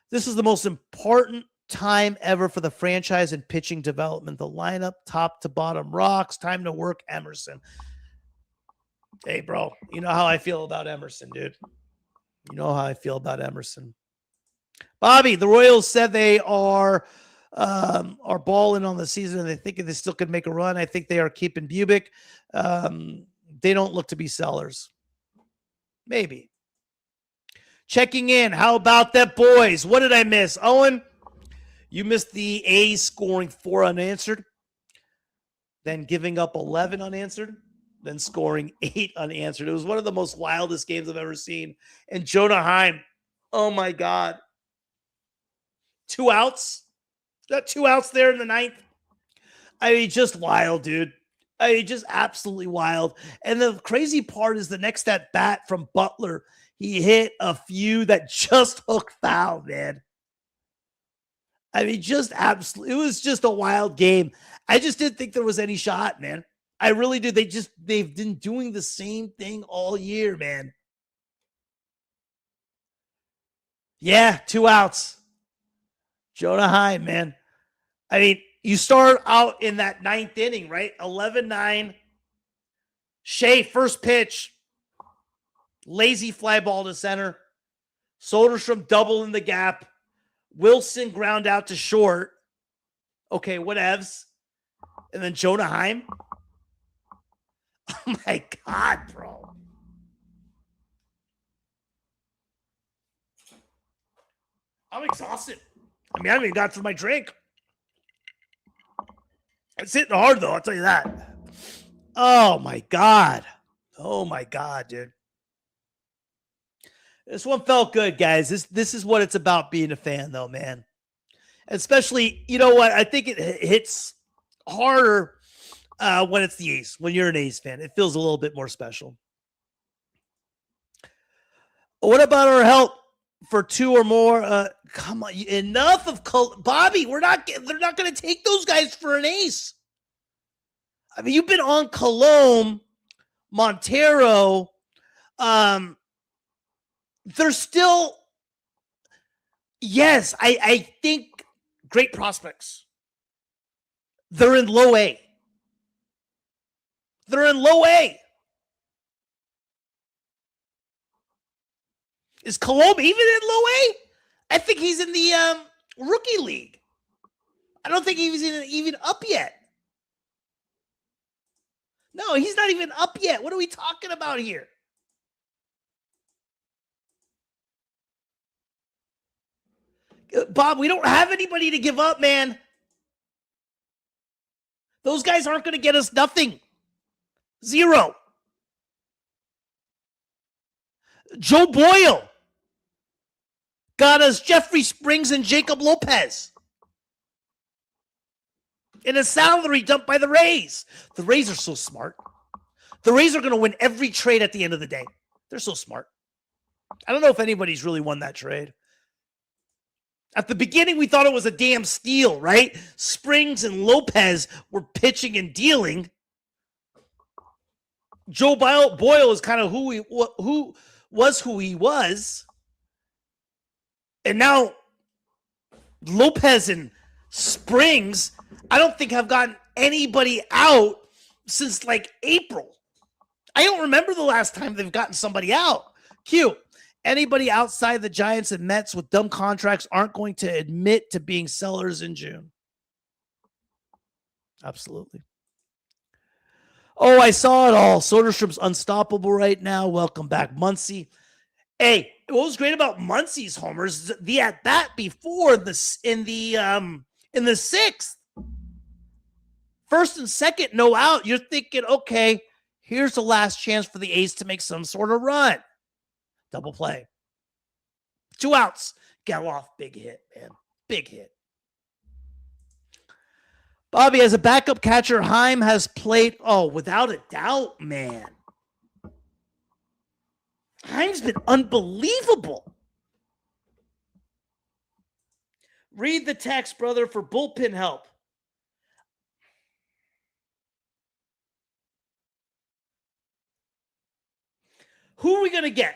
this is the most important time ever for the franchise and pitching development. The lineup, top to bottom, rocks. Time to work Emerson. Hey, bro, you know how I feel about Emerson, dude. You know how I feel about Emerson. Bobby, the Royals said they are balling on the season and they think they still could make a run. I think they are keeping Bubick. They don't look to be sellers. Maybe. Checking in. How about that, boys? What did I miss? Owen, you missed the A's scoring 4 unanswered, then giving up 11 unanswered, then scoring 8 unanswered. It was one of the most wildest games I've ever seen. And Jonah Heim, oh my God. 2 outs? Got 2 outs there in the 9th. I mean, just wild, dude. I mean, just absolutely wild. And the crazy part is the next at bat from Butler, he hit a few that just hooked foul, man. I mean, just absolutely, it was just a wild game. I just didn't think there was any shot, man. I really did. They've been doing the same thing all year, man. Yeah, 2 outs. Jonah Heim, man. I mean, you start out in that 9th inning, right? 11-9. Shea, first pitch. Lazy fly ball to center. Soderstrom double in the gap. Wilson ground out to short. Okay, whatevs. And then Jonah Heim. Oh my God, bro. I'm exhausted. I mean, I haven't even got through my drink. It's hitting hard, though. I'll tell you that. Oh, my God. Oh, my God, dude. This one felt good, guys. This is what it's about being a fan, though, man. Especially, you know what? I think it hits harder when it's the A's. When you're an A's fan, it feels a little bit more special. What about our help for 2 or more? Come on, enough of Bobby. They're not going to take those guys for an ace. I mean, you've been on Colomb, Montero. They're still, yes, I think great prospects. They're in low A. Is Colomb even in low A? I think he's in the rookie league. I don't think he's even up yet. No, he's not even up yet. What are we talking about here? Bob, we don't have anybody to give up, man. Those guys aren't going to get us nothing. 0. Joe Boyle got us Jeffrey Springs and Jacob Lopez in a salary dumped by the Rays. The Rays are so smart. The Rays are going to win every trade at the end of the day. They're so smart. I don't know if anybody's really won that trade. At the beginning, we thought it was a damn steal, right? Springs and Lopez were pitching and dealing. Joe Boyle is kind of who he was. And now Lopez and Springs, I don't think have gotten anybody out since like April. I don't remember the last time they've gotten somebody out. Q. Anybody outside the Giants and Mets with dumb contracts aren't going to admit to being sellers in June. Absolutely. Oh, I saw it all. Soderstrom's unstoppable right now. Welcome back, Muncy. Hey, what was great about Muncy's homers? The at bat before this in the sixth, first and second, no out. You're thinking, okay, here's the last chance for the A's to make some sort of run. Double play. 2 outs. Gelof, big hit, man. Big hit. Bobby, as a backup catcher, Heim has played, without a doubt, man. Heim's been unbelievable. Read the text, brother, for bullpen help. Who are we going to get?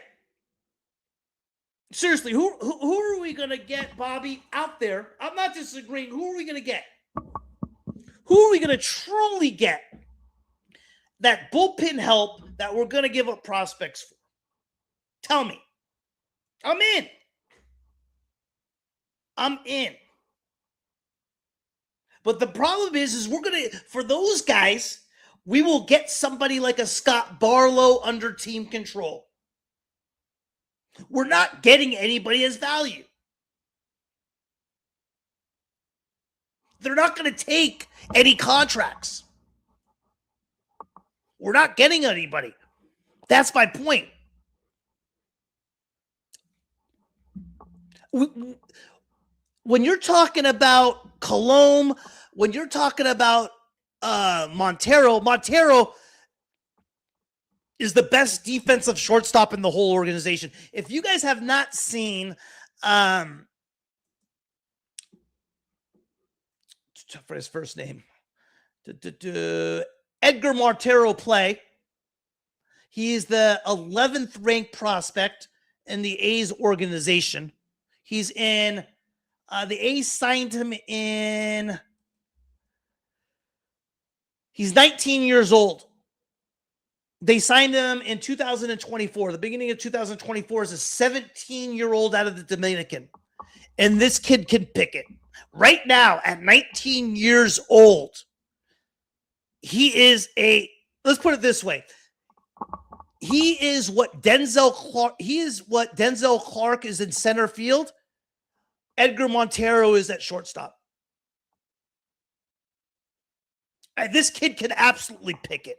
Seriously, who are we going to get, Bobby, out there? I'm not disagreeing. Who are we going to get? Who are we going to truly get that bullpen help that we're going to give up prospects for? Tell me. I'm in. I'm in. But the problem is we're going to, for those guys, we will get somebody like a Scott Barlow under team control. We're not getting anybody as value. They're not going to take any contracts. We're not getting anybody. That's my point. When you're talking about Colomb, when you're talking about Montero is the best defensive shortstop in the whole organization. If you guys have not seen for his first name, Edgar Montero play, he is the 11th ranked prospect in the A's organization. He's in the A's signed him in, he's 19 years old. They signed him in 2024. The beginning of 2024 is a 17-year-old out of the Dominican. And this kid can pick it. Right now, at 19 years old, he is let's put it this way. He is what Denzel Clark is in center field. Edgar Montero is at shortstop. This kid can absolutely pick it.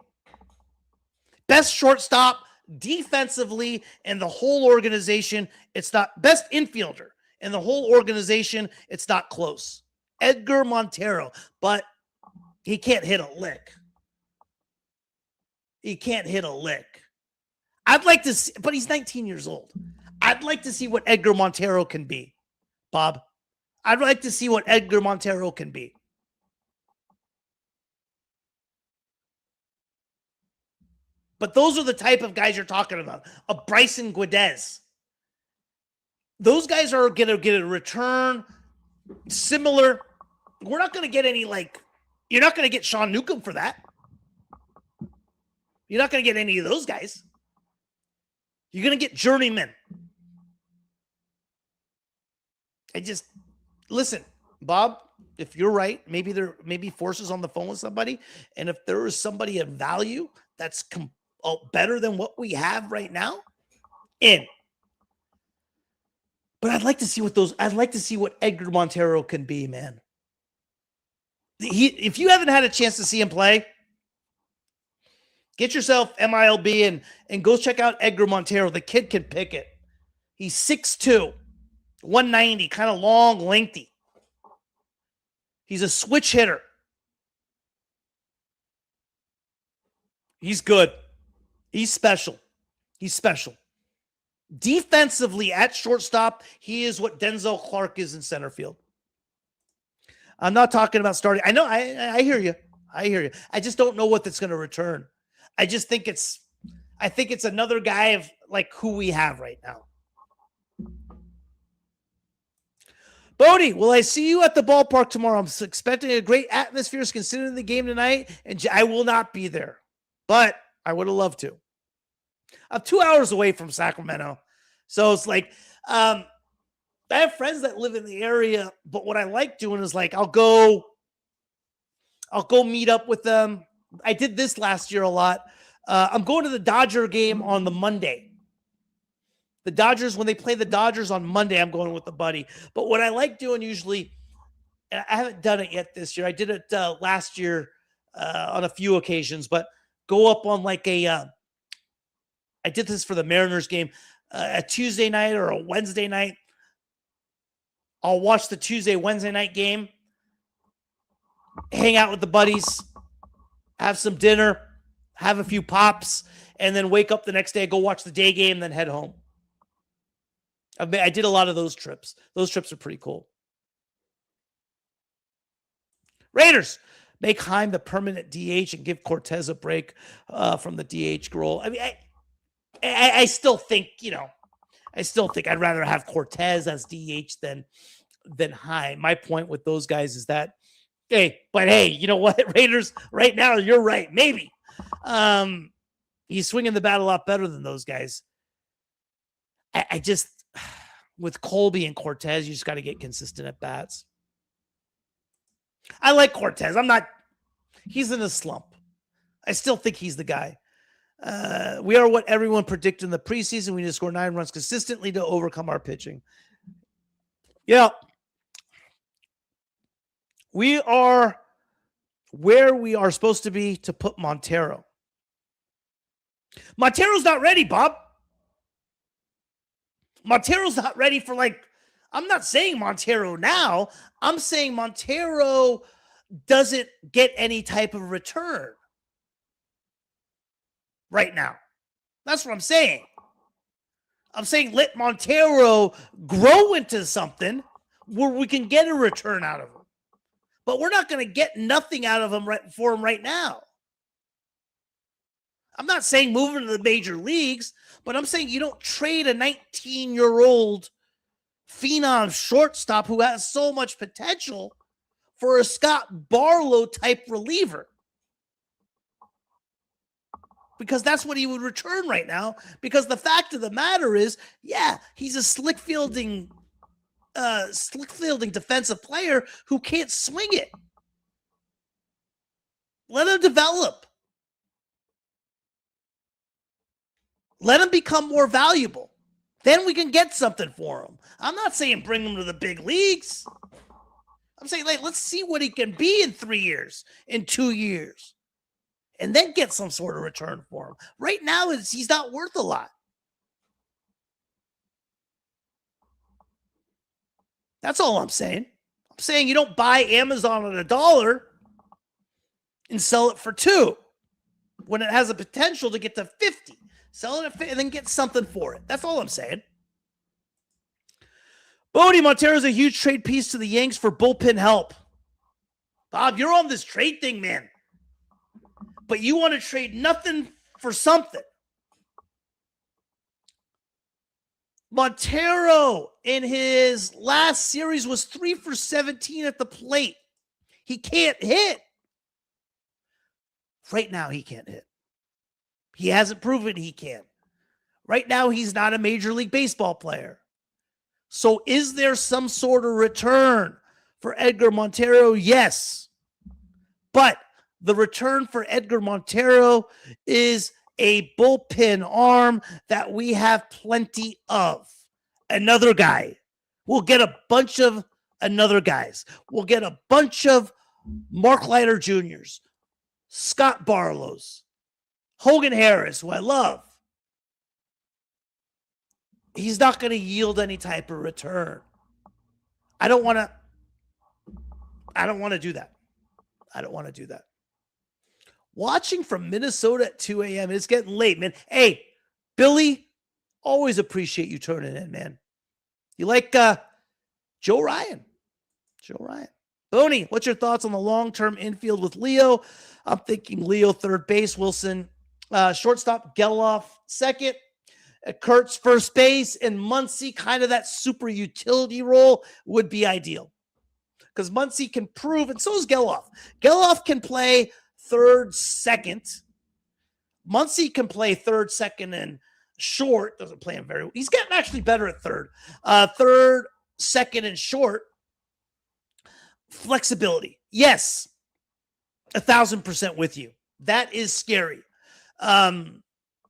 Best shortstop defensively in the whole organization. It's not best infielder in the whole organization. It's not close. Edgar Montero, but he can't hit a lick. He can't hit a lick. I'd like to see, but he's 19 years old. I'd like to see what Edgar Montero can be, Bob. I'd like to see what Edgar Montero can be. But those are the type of guys you're talking about. A Bryson Guedez. Those guys are going to get a return similar. We're not going to get any, you're not going to get Sean Newcomb for that. You're not going to get any of those guys. You're going to get journeymen. Listen, Bob, if you're right, maybe Force on the phone with somebody. And if there is somebody of value that's better than what we have right now, in. But I'd like to see what Edgar Montero can be, man. If you haven't had a chance to see him play, Get yourself MILB and go check out Edgar Montero. The kid can pick it. He's 6'2", 190, kind of long, lengthy. He's a switch hitter. He's good. He's special. He's special. Defensively at shortstop, he is what Denzel Clark is in center field. I'm not talking about starting. I know. I hear you. I hear you. I just don't know what that's going to return. I think it's another guy of like who we have right now. Bodie, will I see you at the ballpark tomorrow? I'm expecting a great atmosphere considering the game tonight, and I will not be there, but I would have loved to. I'm 2 hours away from Sacramento, so it's like I have friends that live in the area, but what I like doing is like I'll go meet up with them. I did this last year a lot. I'm going to the Dodger game on the Monday. The Dodgers, when they play the Dodgers on Monday, I'm going with a buddy. But what I like doing usually, and I haven't done it yet this year. I did it last year on a few occasions, but go up on like I did this for the Mariners game, a Tuesday night or a Wednesday night. I'll watch the Tuesday, Wednesday night game, hang out with the buddies, have some dinner, have a few pops, and then wake up the next day, go watch the day game, then head home. I did a lot of those trips. Those trips are pretty cool. Raiders, make Heim the permanent DH and give Cortez a break from the DH role. I mean, I still think, I'd rather have Cortez as DH than Heim. My point with those guys is that, hey, you know what? Raiders, right now, you're right. Maybe. He's swinging the bat a lot better than those guys. I just, with Colby and Cortez, you just got to get consistent at bats. I like Cortez. He's in a slump. I still think he's the guy. We are what everyone predicted in the preseason. We need to score 9 runs consistently to overcome our pitching. Yeah. We are where we are supposed to be to put Montero. Montero's not ready, Bob. Montero's not ready for I'm not saying Montero now. I'm saying Montero doesn't get any type of return right now. That's what I'm saying. I'm saying let Montero grow into something where we can get a return out of him. But we're not going to get nothing out of him for him right now. I'm not saying move him to the major leagues, but I'm saying you don't trade a 19-year-old phenom shortstop who has so much potential for a Scott Barlow type reliever. Because that's what he would return right now. Because the fact of the matter is, yeah, he's a slick fielding defensive player who can't swing it. Let him develop. Let him become more valuable. Then we can get something for him. I'm not saying bring him to the big leagues. I'm saying, let's see what he can be in 3 years, in 2 years, and then get some sort of return for him. Right now, he's not worth a lot. That's all I'm saying. I'm saying you don't buy Amazon at $1 and sell it for $2 when it has a potential to get to 50. Sell it at 50 and then get something for it. That's all I'm saying. Bodie, Montero's a huge trade piece to the Yanks for bullpen help. Bob, you're on this trade thing, man. But you want to trade nothing for something. Montero in his last series was 3 for 17 at the plate. He can't hit. Right now, he can't hit. He hasn't proven he can. Right now, he's not a Major League Baseball player. So is there some sort of return for Edgar Montero? Yes. But the return for Edgar Montero is a bullpen arm that we have plenty of. Another guy. We'll get a bunch of another guys. We'll get a bunch of Mark Leiter Jr.'s, Scott Barlows, Hogan Harris, who I love, he's not going to yield any type of return. I don't want to do that. I don't want to do that. Watching from Minnesota at 2 a.m. It's getting late, man. Hey, Billy, always appreciate you turning in, man. You like Joe Ryan? Joe Ryan. Boney, what's your thoughts on the long-term infield with Leo? I'm thinking Leo third base, Wilson shortstop, Gelof second, Kurtz first base, and Muncy kind of that super utility role would be ideal. Because Muncy can prove, and so is Gelof. Gelof can play third, second. Muncy can play third, second, and short. Doesn't play him very well. He's getting actually better at third. Third, second, and short. Flexibility. Yes. 1,000% with you. That is scary.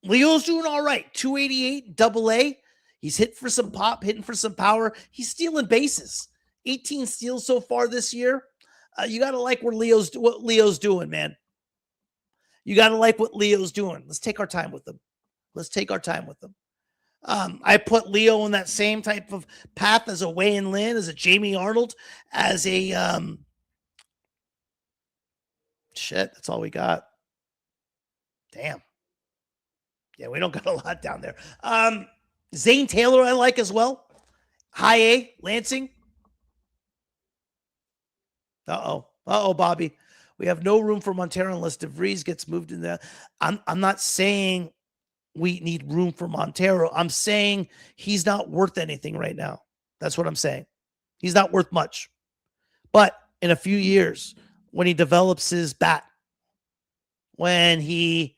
Leo's doing all right. 288, double A. He's hitting for some pop, hitting for some power. He's stealing bases. 18 steals so far this year. You got to like what Leo's doing, man. You got to like what Leo's doing. Let's take our time with them. I put Leo in that same type of path as a Wayne Lynn, as a Jamie Arnold, as a shit. That's all we got. Damn. Yeah, we don't got a lot down there. Zane Taylor, I like as well. High A, Lansing. Bobby. We have no room for Montero unless DeVries gets moved in there. I'm not saying we need room for Montero. I'm saying he's not worth anything right now. That's what I'm saying. He's not worth much. But in a few years, when he develops his bat, when he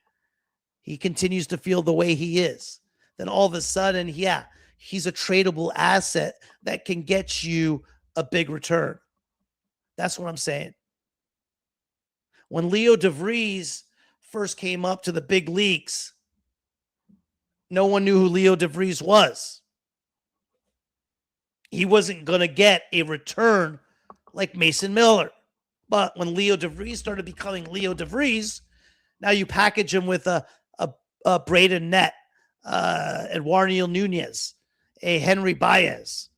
continues to feel the way he is, then all of a sudden, yeah, he's a tradable asset that can get you a big return. That's what I'm saying. When Leo DeVries first came up to the big leagues, no one knew who Leo DeVries was. He wasn't going to get a return like Mason Miller. But when Leo DeVries started becoming Leo DeVries, now you package him with a Braden Nett, Eduardo Nunez, a Henry Baez,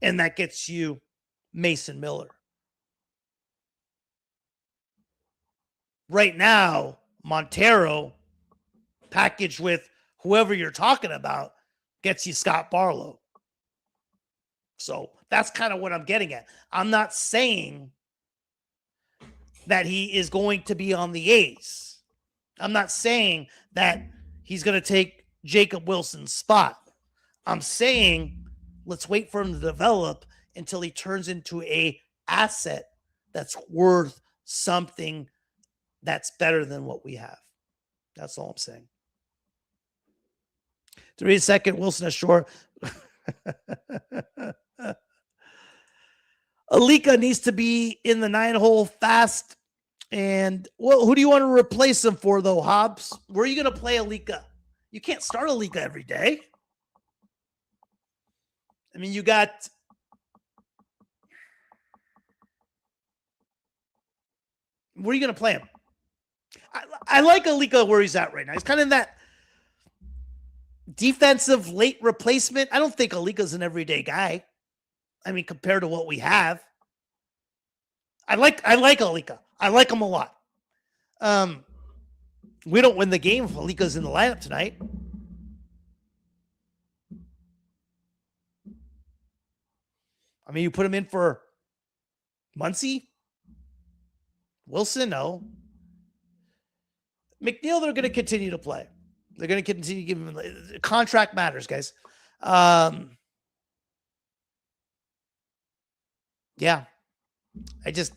and that gets you Mason Miller. Right now, Montero, packaged with whoever you're talking about, gets you Scott Barlow. So that's kind of what I'm getting at. I'm not saying that he is going to be on the A's. I'm not saying that he's going to take Jacob Wilson's spot. I'm saying let's wait for him to develop until he turns into a asset that's worth something that's better than what we have. That's all I'm saying. 3 second, Wilson ashore. Alika needs to be in the 9-hole fast. And, well, who do you want to replace him for, though, Hobbs? Where are you going to play Alika? You can't start Alika every day. I mean, you got... Where are you going to play him? I like Alika where he's at right now. He's kind of in that defensive late replacement. I don't think Alika's an everyday guy. I mean, compared to what we have. I like Alika. I like him a lot. We don't win the game if Alika's in the lineup tonight. I mean, you put him in for Muncy? Wilson? No. McNeil, they're going to continue to play. They're going to continue to give him... Contract matters, guys. Yeah.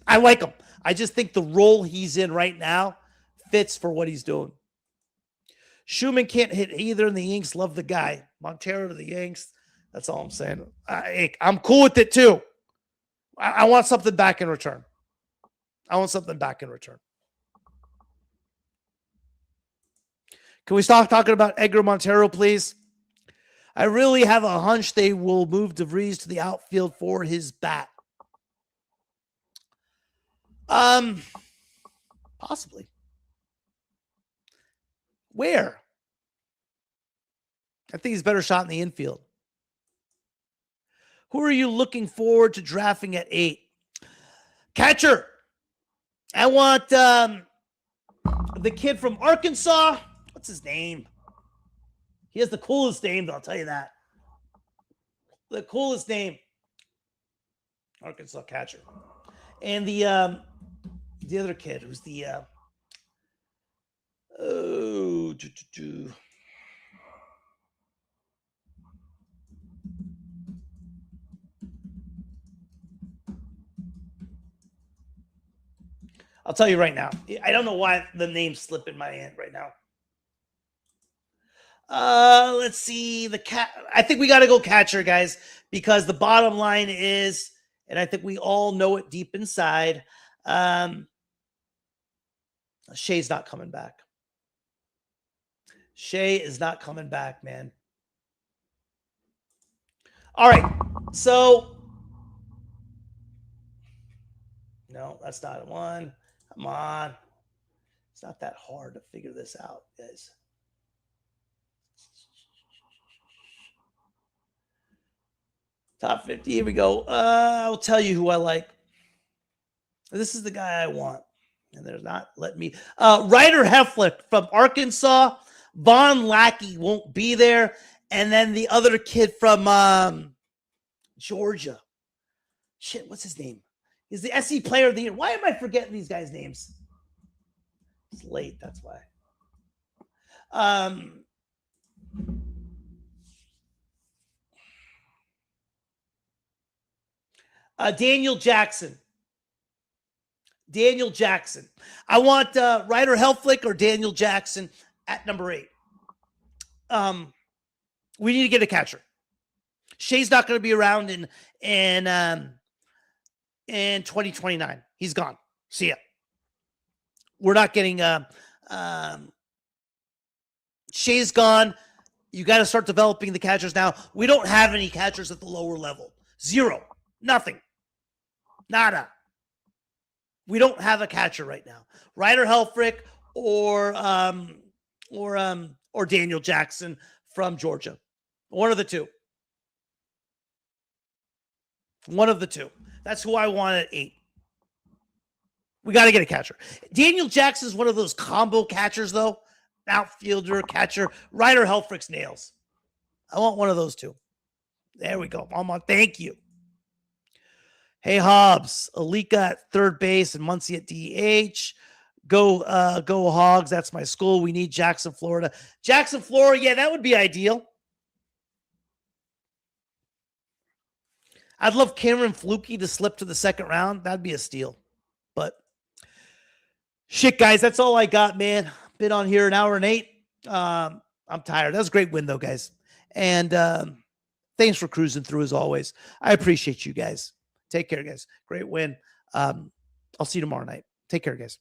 I like him. I just think the role he's in right now fits for what he's doing. Schumann can't hit either in the Yanks. Love the guy. Montero to the Yanks. That's all I'm saying. I'm cool with it too. I want something back in return. Can we stop talking about Edgar Montero, please? I really have a hunch they will move DeVries to the outfield for his bat. Possibly. Where? I think he's better shot in the infield. Who are you looking forward to drafting at 8? Catcher. I want the kid from Arkansas. What's his name? He has the coolest name, though, I'll tell you that. The coolest name. Arkansas catcher. And the other kid who's the I'll tell you right now. I don't know why the names slip in my hand right now. Let's see. I think we got to go catcher, guys, because the bottom line is, and I think we all know it deep inside, Shea's not coming back. Shea is not coming back, man. All right. So, no, that's not one. Come on. It's not that hard to figure this out, guys. Top 50. Here we go. I'll tell you who I like. This is the guy I want. And they're not letting me. Ryder Hefflick from Arkansas. Von Lackey won't be there. And then the other kid from Georgia. Shit, what's his name? He's the SC Player of the Year. Why am I forgetting these guys' names? It's late, that's why. Daniel Jackson. Daniel Jackson. I want Ryder Hefflick or Daniel Jackson at number 8. We need to get a catcher. Shea's not going to be around in 2029. He's gone. See ya. We're not getting Shea's gone. You got to start developing the catchers now. We don't have any catchers at the lower level. 0. Nothing. Nada. We don't have a catcher right now. Ryder Hefflick or Daniel Jackson from Georgia. One of the two. One of the two. That's who I want at 8. We got to get a catcher. Daniel Jackson is one of those combo catchers, though. Outfielder, catcher. Ryder Hefflick's nails. I want one of those two. There we go. Thank you. Hey, Hobbs. Alika at third base and Muncy at DH. Go Hogs. That's my school. We need Jackson, Florida. Jackson, Florida. Yeah, that would be ideal. I'd love Cameron Flukie to slip to the second round. That'd be a steal. But shit, guys, that's all I got, man. Been on here an hour and 8. I'm tired. That was a great win, though, guys. And thanks for cruising through, as always. I appreciate you guys. Take care, guys. Great win. I'll see you tomorrow night. Take care, guys.